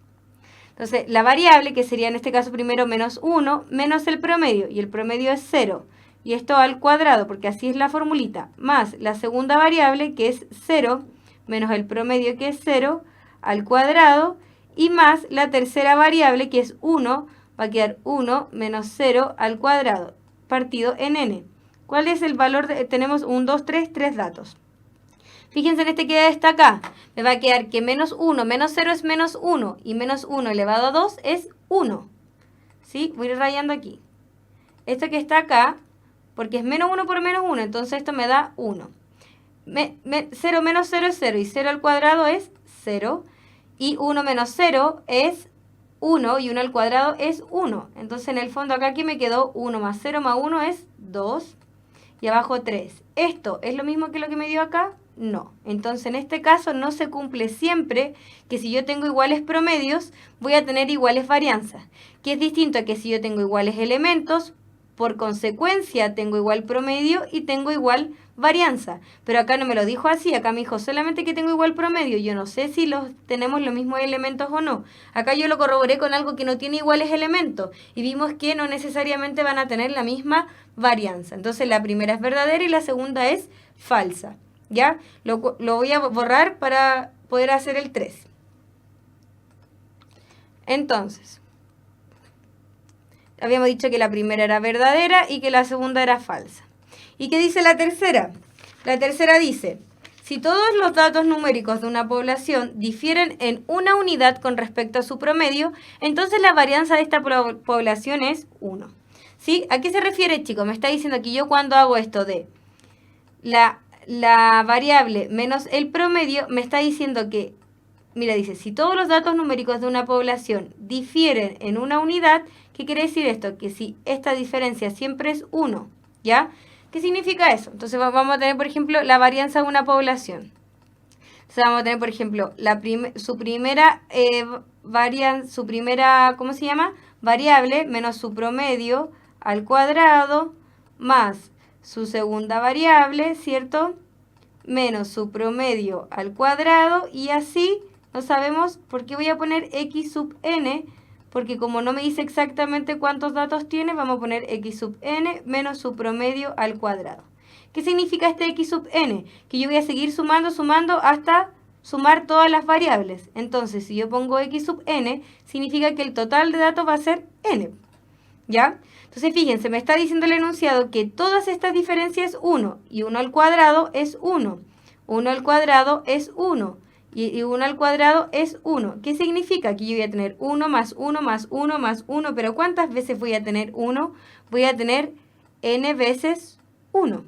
Entonces, la variable, que sería en este caso primero menos 1, menos el promedio, y el promedio es 0. Y esto al cuadrado, porque así es la formulita, más la segunda variable, que es 0, menos el promedio, que es 0, al cuadrado, y más la tercera variable, que es 1, va va a quedar 1 menos 0 al cuadrado partido en n. ¿Cuál es el valor? Tenemos 1, 2, 3, 3 datos. Fíjense en este que está acá. Me va a quedar que menos 1 menos 0 es menos 1 y menos 1 elevado a 2 es 1. ¿Sí? Voy a ir rayando aquí. Esto que está acá, porque es menos 1 por menos 1, entonces esto me da 1. 0 menos 0 es 0 y 0 al cuadrado es 0. Y 1 menos 0 es 1 y 1 al cuadrado es 1. Entonces en el fondo acá aquí me quedó 1 más 0 más 1 es 2. Y abajo 3. ¿Esto es lo mismo que lo que me dio acá? No. Entonces en este caso no se cumple siempre que si yo tengo iguales promedios voy a tener iguales varianzas. Que es distinto a que si yo tengo iguales elementos, por consecuencia tengo igual promedio y tengo igual varianza. Pero acá no me lo dijo así, acá me dijo solamente que tengo igual promedio. Yo no sé si tenemos los mismos elementos o no. Acá yo lo corroboré con algo que no tiene iguales elementos y vimos que no necesariamente van a tener la misma varianza. Entonces la primera es verdadera y la segunda es falsa. ¿Ya? Lo voy a borrar para poder hacer el 3. Entonces, habíamos dicho que la primera era verdadera y que la segunda era falsa. ¿Y qué dice la tercera? La tercera dice, si todos los datos numéricos de una población difieren en una unidad con respecto a su promedio, entonces la varianza de esta población es 1. ¿Sí? ¿A qué se refiere, chicos? Me está diciendo que yo cuando hago esto de la variable menos el promedio, me está diciendo que, mira, dice, si todos los datos numéricos de una población difieren en una unidad, ¿qué quiere decir esto? Que si esta diferencia siempre es 1, ¿ya? ¿Qué significa eso? Entonces vamos a tener, por ejemplo, la varianza de una población. Entonces vamos a tener, por ejemplo, su primera ¿cómo se llama? Variable menos su promedio al cuadrado más su segunda variable, ¿cierto? Menos su promedio al cuadrado y así no sabemos por qué voy a poner x sub n, porque como no me dice exactamente cuántos datos tiene, vamos a poner x sub n menos su promedio al cuadrado. ¿Qué significa este x sub n? Que yo voy a seguir sumando hasta sumar todas las variables. Entonces, si yo pongo x sub n, significa que el total de datos va a ser n. ¿Ya? Entonces, fíjense, me está diciendo el enunciado que todas estas diferencias es 1, y 1 al cuadrado es 1. 1 al cuadrado es 1, y 1 al cuadrado es 1. ¿Qué significa? Que yo voy a tener 1 más 1 más 1 más 1, pero ¿cuántas veces voy a tener 1? Voy a tener n veces 1.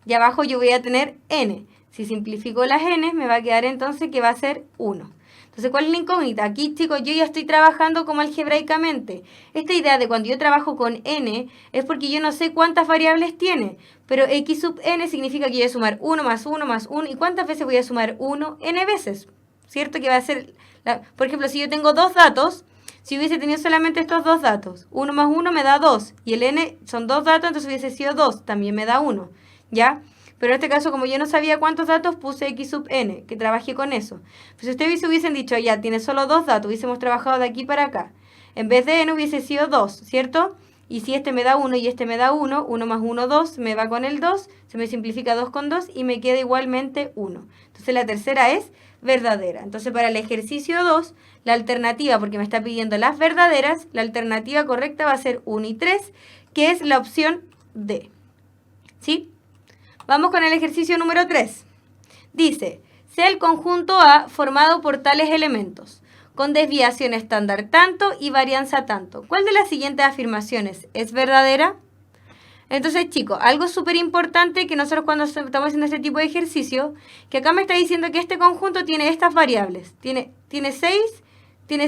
Y abajo yo voy a tener n. Si simplifico las n, me va a quedar entonces que va a ser 1. Entonces, ¿cuál es la incógnita? Aquí, chicos, yo ya estoy trabajando como algebraicamente. Esta idea de cuando yo trabajo con n es porque yo no sé cuántas variables tiene. Pero x sub n significa que yo voy a sumar 1 más 1 más 1. ¿Y cuántas veces voy a sumar 1? N veces. ¿Cierto? Que va a ser, por ejemplo, si yo tengo dos datos, si hubiese tenido solamente estos dos datos, 1 más 1 me da 2. Y el n son dos datos, entonces hubiese sido 2. También me da 1. ¿Ya? Pero en este caso, como yo no sabía cuántos datos, puse x sub n, que trabajé con eso. Pues si ustedes hubiesen dicho, ya, tiene solo dos datos, hubiésemos trabajado de aquí para acá. En vez de n hubiese sido 2, ¿cierto? Y si este me da 1 y este me da 1, 1 más 1, 2, me va con el 2, se me simplifica 2 con 2 y me queda igualmente 1. Entonces la tercera es verdadera. Entonces para el ejercicio 2, la alternativa, porque me está pidiendo las verdaderas, la alternativa correcta va a ser 1 y 3, que es la opción D. ¿Sí? Vamos con el ejercicio número 3. Dice, sea el conjunto A formado por tales elementos, con desviación estándar tanto y varianza tanto. ¿Cuál de las siguientes afirmaciones es verdadera? Entonces, chicos, algo súper importante que nosotros cuando estamos haciendo este tipo de ejercicio, que acá me está diciendo que este conjunto tiene estas variables, tiene 6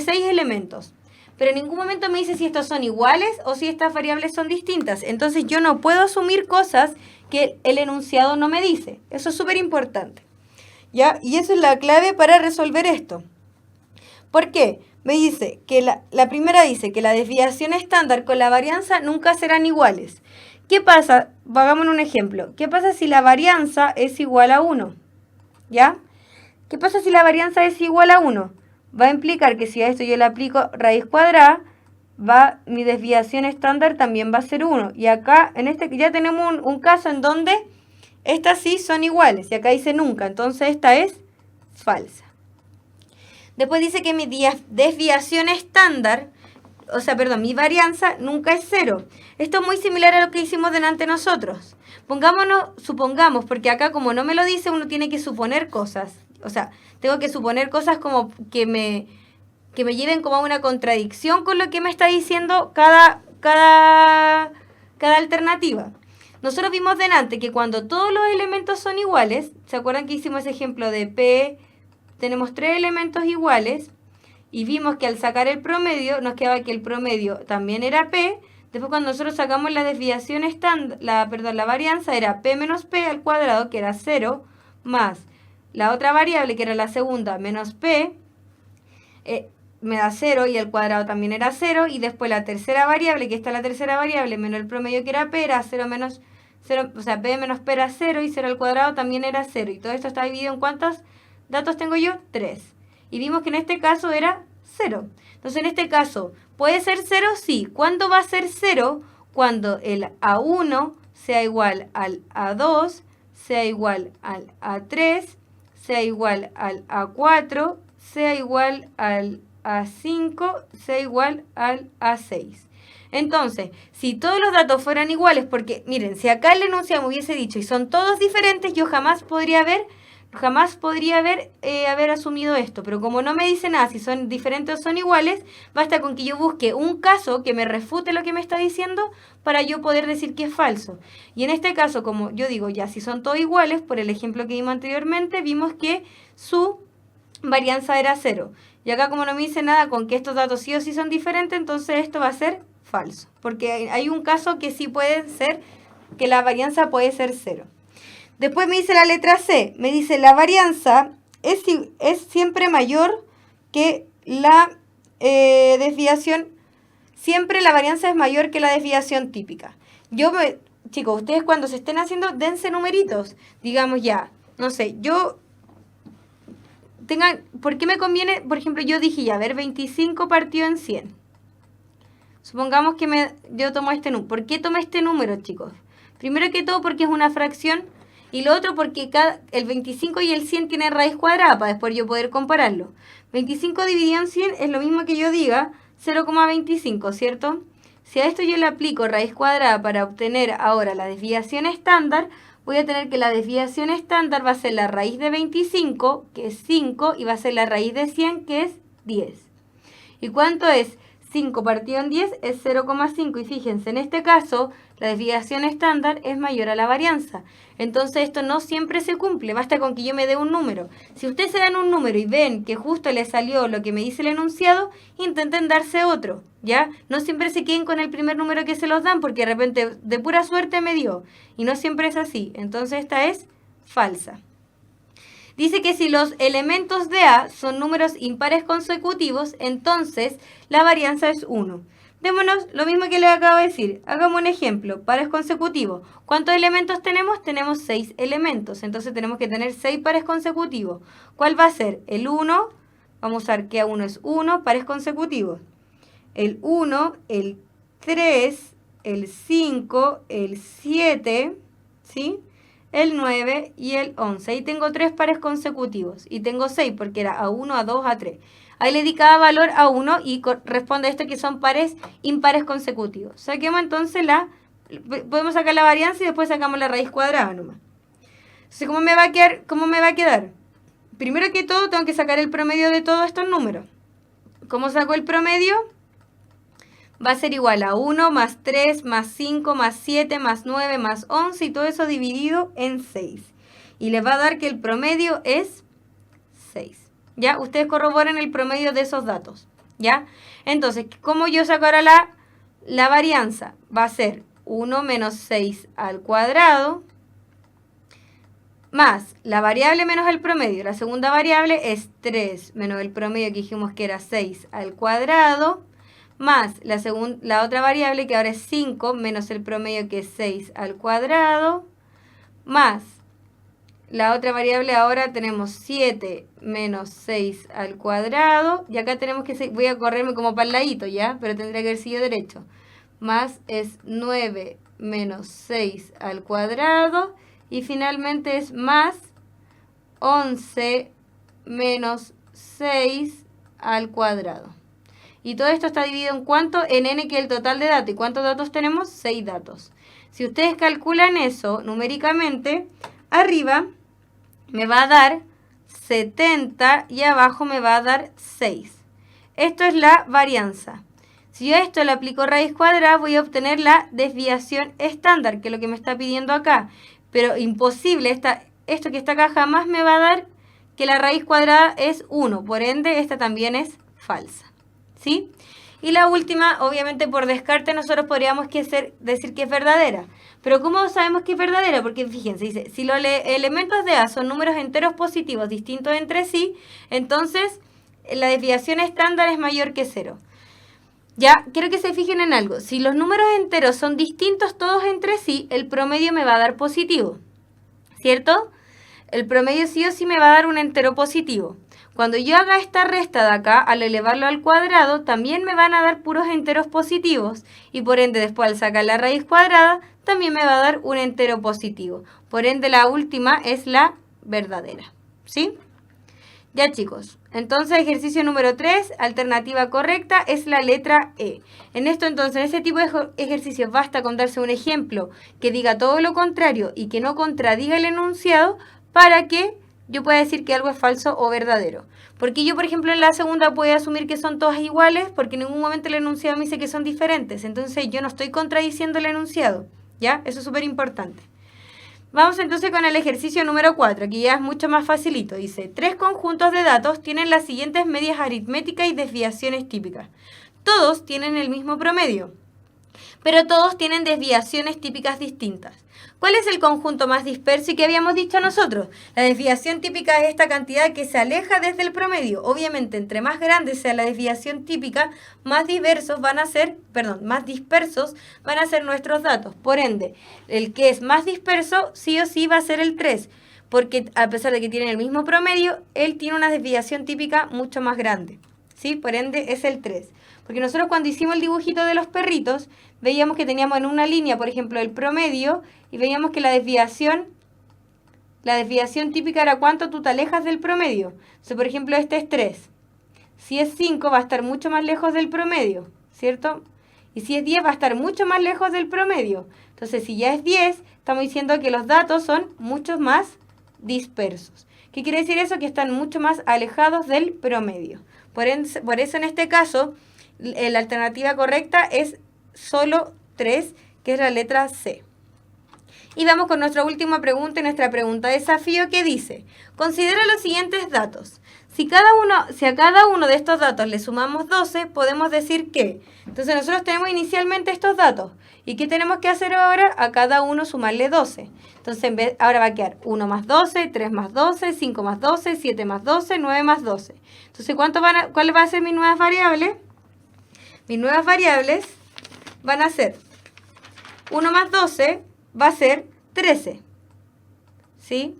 elementos. Pero en ningún momento me dice si estos son iguales o si estas variables son distintas. Entonces yo no puedo asumir cosas que el enunciado no me dice. Eso es súper importante. ¿Ya? Y eso es la clave para resolver esto. ¿Por qué? Me dice que la primera dice que la desviación estándar con la varianza nunca serán iguales. ¿Qué pasa? Hagamos un ejemplo. ¿Qué pasa si la varianza es igual a 1? ¿Ya? ¿Qué pasa si la varianza es igual a 1? Va a implicar que si a esto yo le aplico raíz cuadrada, mi desviación estándar también va a ser 1. Y acá, en este ya tenemos un caso en donde estas sí son iguales. Y acá dice nunca, entonces esta es falsa. Después dice que mi desviación estándar mi varianza nunca es 0. Esto es muy similar a lo que hicimos delante nosotros. Supongamos, porque acá como no me lo dice, uno tiene que suponer cosas. O sea, tengo que suponer cosas como que me lleven como a una contradicción con lo que me está diciendo cada alternativa. Nosotros vimos delante que cuando todos los elementos son iguales, ¿se acuerdan que hicimos ese ejemplo de P? Tenemos 3 elementos iguales y vimos que al sacar el promedio nos quedaba que el promedio también era P. Después cuando nosotros sacamos la desviación estándar, la varianza era P menos P al cuadrado, que era 0, más la otra variable, que era la segunda, menos P, me da 0 y el cuadrado también era 0. Y después la tercera variable, que esta es la tercera variable, menos el promedio que era P, era 0 menos 0, o sea, P menos P era 0 y 0 al cuadrado también era 0. Y todo esto está dividido en ¿cuántos datos tengo yo? 3. Y vimos que en este caso era 0. Entonces en este caso, ¿puede ser 0? Sí. ¿Cuándo va a ser 0? Cuando el A1 sea igual al A2, sea igual al A3, sea igual al A4, sea igual al A5, sea igual al A6. Entonces, si todos los datos fueran iguales, porque miren, si acá el enunciado me hubiese dicho y son todos diferentes, yo jamás podría haber asumido esto, pero como no me dice nada si son diferentes o son iguales, basta con que yo busque un caso que me refute lo que me está diciendo para yo poder decir que es falso. Y en este caso, como yo digo, ya si son todos iguales, por el ejemplo que vimos anteriormente, vimos que su varianza era 0. Y acá como no me dice nada con que estos datos sí o sí son diferentes, entonces esto va a ser falso, porque hay un caso que sí puede ser, que la varianza puede ser 0. Después me dice la letra C, me dice la varianza es siempre mayor que la desviación, siempre la varianza es mayor que la desviación típica. Chicos, ustedes cuando se estén haciendo, dense numeritos, digamos ya, no sé, ¿por qué me conviene? Por ejemplo, yo dije ya, a ver, 25 partido en 100. Supongamos que yo tomo este número. ¿Por qué tomé este número, chicos? Primero que todo porque es una fracción. Y lo otro porque el 25 y el 100 tienen raíz cuadrada para después yo poder compararlo. 25 dividido en 100 es lo mismo que yo diga 0,25, ¿cierto? Si a esto yo le aplico raíz cuadrada para obtener ahora la desviación estándar, voy a tener que la desviación estándar va a ser la raíz de 25, que es 5, y va a ser la raíz de 100, que es 10. ¿Y cuánto es? 5 partido en 10 es 0,5 y fíjense, en este caso la desviación estándar es mayor a la varianza. Entonces esto no siempre se cumple, basta con que yo me dé un número. Si ustedes se dan un número y ven que justo les salió lo que me dice el enunciado, intenten darse otro, ¿ya? No siempre se queden con el primer número que se los dan porque de repente de pura suerte me dio y no siempre es así. Entonces esta es falsa. Dice que si los elementos de A son números impares consecutivos, entonces la varianza es 1. Démonos lo mismo que les acabo de decir. Hagamos un ejemplo. Pares consecutivos. ¿Cuántos elementos tenemos? Tenemos 6 elementos. Entonces tenemos que tener 6 pares consecutivos. ¿Cuál va a ser? El 1. Vamos a usar que A1 es 1, pares consecutivos. El 1, el 3, el 5, el 7, ¿sí? El 9 y el 11. Ahí tengo 3 pares consecutivos. Y tengo 6 porque era A1, A2, A3. Ahí le di cada valor a 1 y corresponde a esto que son pares impares consecutivos. Saquemos entonces podemos sacar la varianza y después sacamos la raíz cuadrada nomás. Entonces, ¿cómo me va a quedar? Primero que todo, tengo que sacar el promedio de todos estos números. ¿Cómo saco el promedio? Va a ser igual a 1 más 3 más 5 más 7 más 9 más 11 y todo eso dividido en 6. Y les va a dar que el promedio es 6. ¿Ya? Ustedes corroboren el promedio de esos datos. ¿Ya? Entonces, ¿cómo yo saco ahora la varianza? Va a ser 1 menos 6 al cuadrado más la variable menos el promedio. La segunda variable es 3 menos el promedio que dijimos que era 6 al cuadrado más la otra variable que ahora es 5 menos el promedio que es 6 al cuadrado más la otra variable ahora tenemos 7 menos 6 al cuadrado. Y acá tenemos que, voy a correrme como para el ladito, ¿ya? Pero tendría que haber sido derecho. Más es 9 menos 6 al cuadrado. Y finalmente es más 11 menos 6 al cuadrado. Y todo esto está dividido en cuánto, en n, que es el total de datos. ¿Y cuántos datos tenemos? 6 datos. Si ustedes calculan eso numéricamente, arriba me va a dar 70 y abajo me va a dar 6. Esto es la varianza. Si yo a esto le aplico raíz cuadrada, voy a obtener la desviación estándar, que es lo que me está pidiendo acá. Pero imposible, esto que está acá jamás me va a dar que la raíz cuadrada es 1. Por ende, esta también es falsa. ¿Sí? Y la última, obviamente por descarte, nosotros podríamos decir que es verdadera. Pero ¿cómo sabemos que es verdadera? Porque fíjense, dice, si los elementos de A son números enteros positivos distintos entre sí, entonces la desviación estándar es mayor que 0. Ya, quiero que se fijen en algo. Si los números enteros son distintos todos entre sí, el promedio me va a dar positivo. ¿Cierto? El promedio sí o sí me va a dar un entero positivo. Cuando yo haga esta resta de acá, al elevarlo al cuadrado, también me van a dar puros enteros positivos. Y por ende, después al sacar la raíz cuadrada, también me va a dar un entero positivo. Por ende, la última es la verdadera. ¿Sí? Ya, chicos. Entonces, ejercicio número 3, alternativa correcta, es la letra E. En esto, entonces, en este tipo de ejercicios basta con darse un ejemplo que diga todo lo contrario y que no contradiga el enunciado para que yo puedo decir que algo es falso o verdadero. Porque yo, por ejemplo, en la segunda puedo asumir que son todas iguales porque en ningún momento el enunciado me dice que son diferentes. Entonces, yo no estoy contradiciendo el enunciado. ¿Ya? Eso es súper importante. Vamos entonces con el ejercicio número 4. Aquí ya es mucho más facilito. Dice, 3 conjuntos de datos tienen las siguientes medias aritméticas y desviaciones típicas. Todos tienen el mismo promedio, pero todos tienen desviaciones típicas distintas. ¿Cuál es el conjunto más disperso y qué habíamos dicho nosotros? La desviación típica es esta cantidad que se aleja desde el promedio. Obviamente, entre más grande sea la desviación típica, más dispersos van a ser nuestros datos. Por ende, el que es más disperso sí o sí va a ser el 3, porque a pesar de que tienen el mismo promedio, él tiene una desviación típica mucho más grande. ¿Sí? Por ende, es el 3. Porque nosotros cuando hicimos el dibujito de los perritos, veíamos que teníamos en una línea, por ejemplo, el promedio, y veíamos que la desviación típica era cuánto tú te alejas del promedio. Entonces, por ejemplo, este es 3. Si es 5, va a estar mucho más lejos del promedio, ¿cierto? Y si es 10, va a estar mucho más lejos del promedio. Entonces, si ya es 10, estamos diciendo que los datos son mucho más dispersos. ¿Qué quiere decir eso? Que están mucho más alejados del promedio. Por eso, en este caso, la alternativa correcta es solo 3, que es la letra C. Y vamos con nuestra última pregunta, nuestra pregunta desafío, que dice, considera los siguientes datos. Si a cada uno de estos datos le sumamos 12, podemos decir que. Entonces nosotros tenemos inicialmente estos datos. ¿Y qué tenemos que hacer ahora? A cada uno sumarle 12. Entonces ahora va a quedar 1 más 12, 3 más 12, 5 más 12, 7 más 12, 9 más 12. Entonces, ¿cuál va a ser mis nuevas variables? Mis nuevas variables van a ser 1 más 12 va a ser 13. ¿Sí?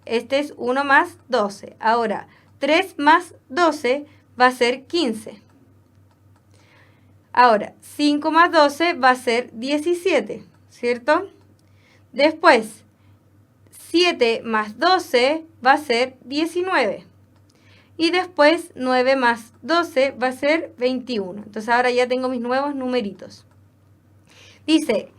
Este es 1 más 12. Ahora, 3 más 12 va a ser 15. Ahora, 5 más 12 va a ser 17, ¿cierto? Después, 7 más 12 va a ser 19. Y después, 9 más 12 va a ser 21. Entonces, ahora ya tengo mis nuevos numeritos. Dice,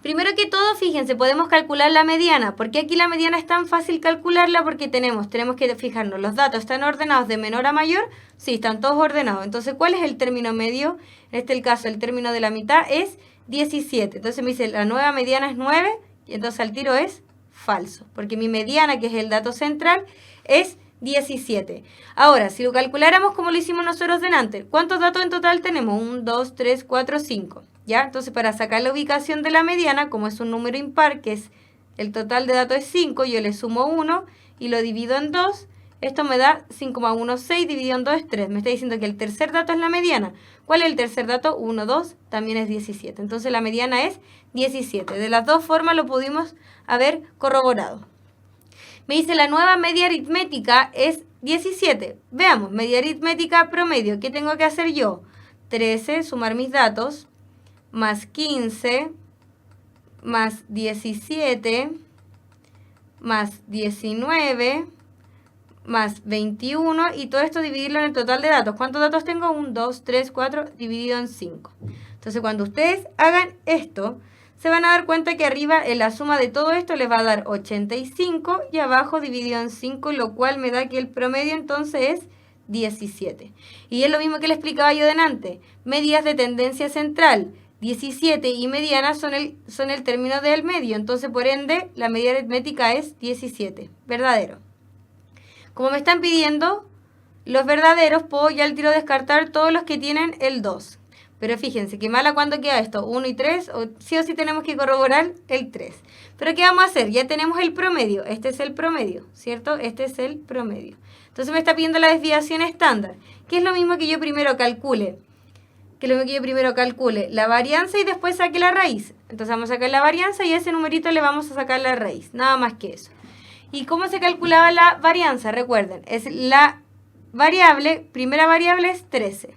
primero que todo, fíjense, podemos calcular la mediana. ¿Por qué aquí la mediana es tan fácil calcularla? Porque tenemos que fijarnos, ¿los datos están ordenados de menor a mayor? Sí, están todos ordenados. Entonces, ¿cuál es el término medio? En este caso, el término de la mitad es 17. Entonces me dice, la nueva mediana es 9, y entonces al tiro es falso. Porque mi mediana, que es el dato central, es 17. Ahora, si lo calculáramos como lo hicimos nosotros delante, ¿cuántos datos en total tenemos? 1, 2, 3, 4, 5. ¿Ya? Entonces, para sacar la ubicación de la mediana, como es un número impar, que es el total de datos es 5, yo le sumo 1 y lo divido en 2. Esto me da 5 más 1, 6, dividido en 2 es 3. Me está diciendo que el tercer dato es la mediana. ¿Cuál es el tercer dato? 1, 2, también es 17. Entonces, la mediana es 17. De las dos formas lo pudimos haber corroborado. Me dice la nueva media aritmética es 17. Veamos, media aritmética promedio. ¿Qué tengo que hacer yo? 13, sumar mis datos, más 15, más 17, más 19, más 21 y todo esto dividirlo en el total de datos. ¿Cuántos datos tengo? 1, 2, 3, 4 dividido en 5. Entonces cuando ustedes hagan esto, se van a dar cuenta que arriba en la suma de todo esto les va a dar 85 y abajo dividido en 5, lo cual me da que el promedio entonces es 17. Y es lo mismo que le explicaba yo delante. Medidas de tendencia central. 17 y mediana son el término del medio. Entonces, por ende, la medida aritmética es 17. Verdadero. Como me están pidiendo los verdaderos, puedo ya al tiro descartar todos los que tienen el 2. Pero fíjense, qué mala cuando queda esto, 1 y 3, o sí tenemos que corroborar el 3. Pero ¿qué vamos a hacer? Ya tenemos el promedio, este es el promedio, ¿cierto? Este es el promedio. Entonces me está pidiendo la desviación estándar, que es lo mismo que yo primero calcule. La varianza y después saque la raíz. Entonces vamos a sacar la varianza y a ese numerito le vamos a sacar la raíz, nada más que eso. ¿Y cómo se calculaba la varianza? Recuerden, es la variable, primera variable es 13.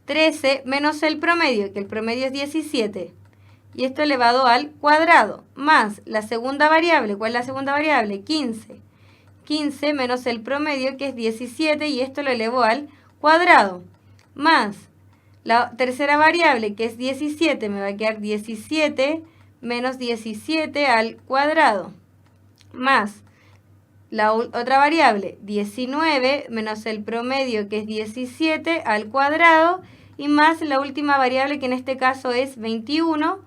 13 menos el promedio, que el promedio es 17, y esto elevado al cuadrado, más la segunda variable. ¿Cuál es la segunda variable? 15. 15 menos el promedio, que es 17, y esto lo elevo al cuadrado, más la tercera variable, que es 17, me va a quedar 17 menos 17 al cuadrado, más la otra variable, 19 menos el promedio, que es 17 al cuadrado, y más la última variable, que en este caso es 21,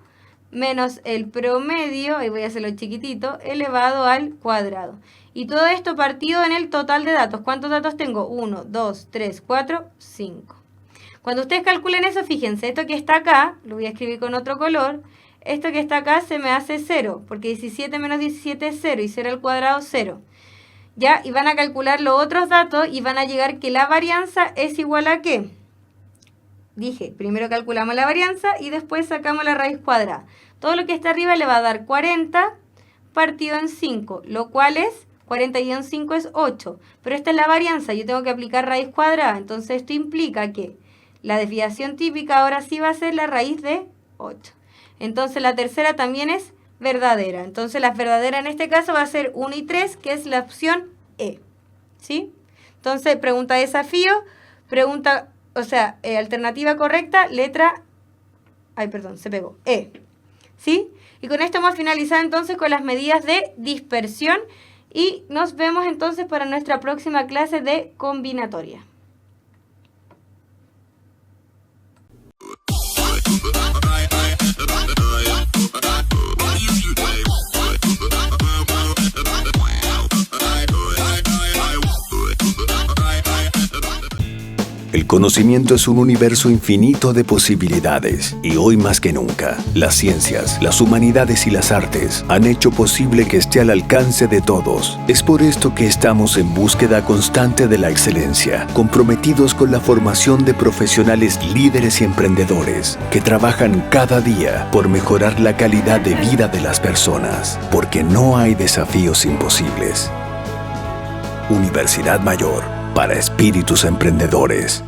menos el promedio, y voy a hacerlo chiquitito, elevado al cuadrado. Y todo esto partido en el total de datos. ¿Cuántos datos tengo? 1, 2, 3, 4, 5. Cuando ustedes calculen eso, fíjense, esto que está acá, lo voy a escribir con otro color, esto que está acá se me hace 0, porque 17 menos 17 es 0, y 0 al cuadrado, 0. ¿Ya? Y van a calcular los otros datos y van a llegar que la varianza es igual a ¿qué? Dije, primero calculamos la varianza y después sacamos la raíz cuadrada. Todo lo que está arriba le va a dar 40 partido en 5, lo cual es, 40 y en 5 es 8. Pero esta es la varianza, yo tengo que aplicar raíz cuadrada, entonces esto implica que la desviación típica ahora sí va a ser la raíz de 8. Entonces la tercera también es verdadera. Entonces la verdadera en este caso va a ser 1 y 3, que es la opción E. ¿Sí? Entonces, pregunta de desafío, alternativa correcta, letra, E. ¿Sí? Y con esto hemos finalizado entonces con las medidas de dispersión y nos vemos entonces para nuestra próxima clase de combinatoria. El conocimiento es un universo infinito de posibilidades y hoy más que nunca, las ciencias, las humanidades y las artes han hecho posible que esté al alcance de todos. Es por esto que estamos en búsqueda constante de la excelencia, comprometidos con la formación de profesionales líderes y emprendedores que trabajan cada día por mejorar la calidad de vida de las personas, porque no hay desafíos imposibles. Universidad Mayor, para espíritus emprendedores.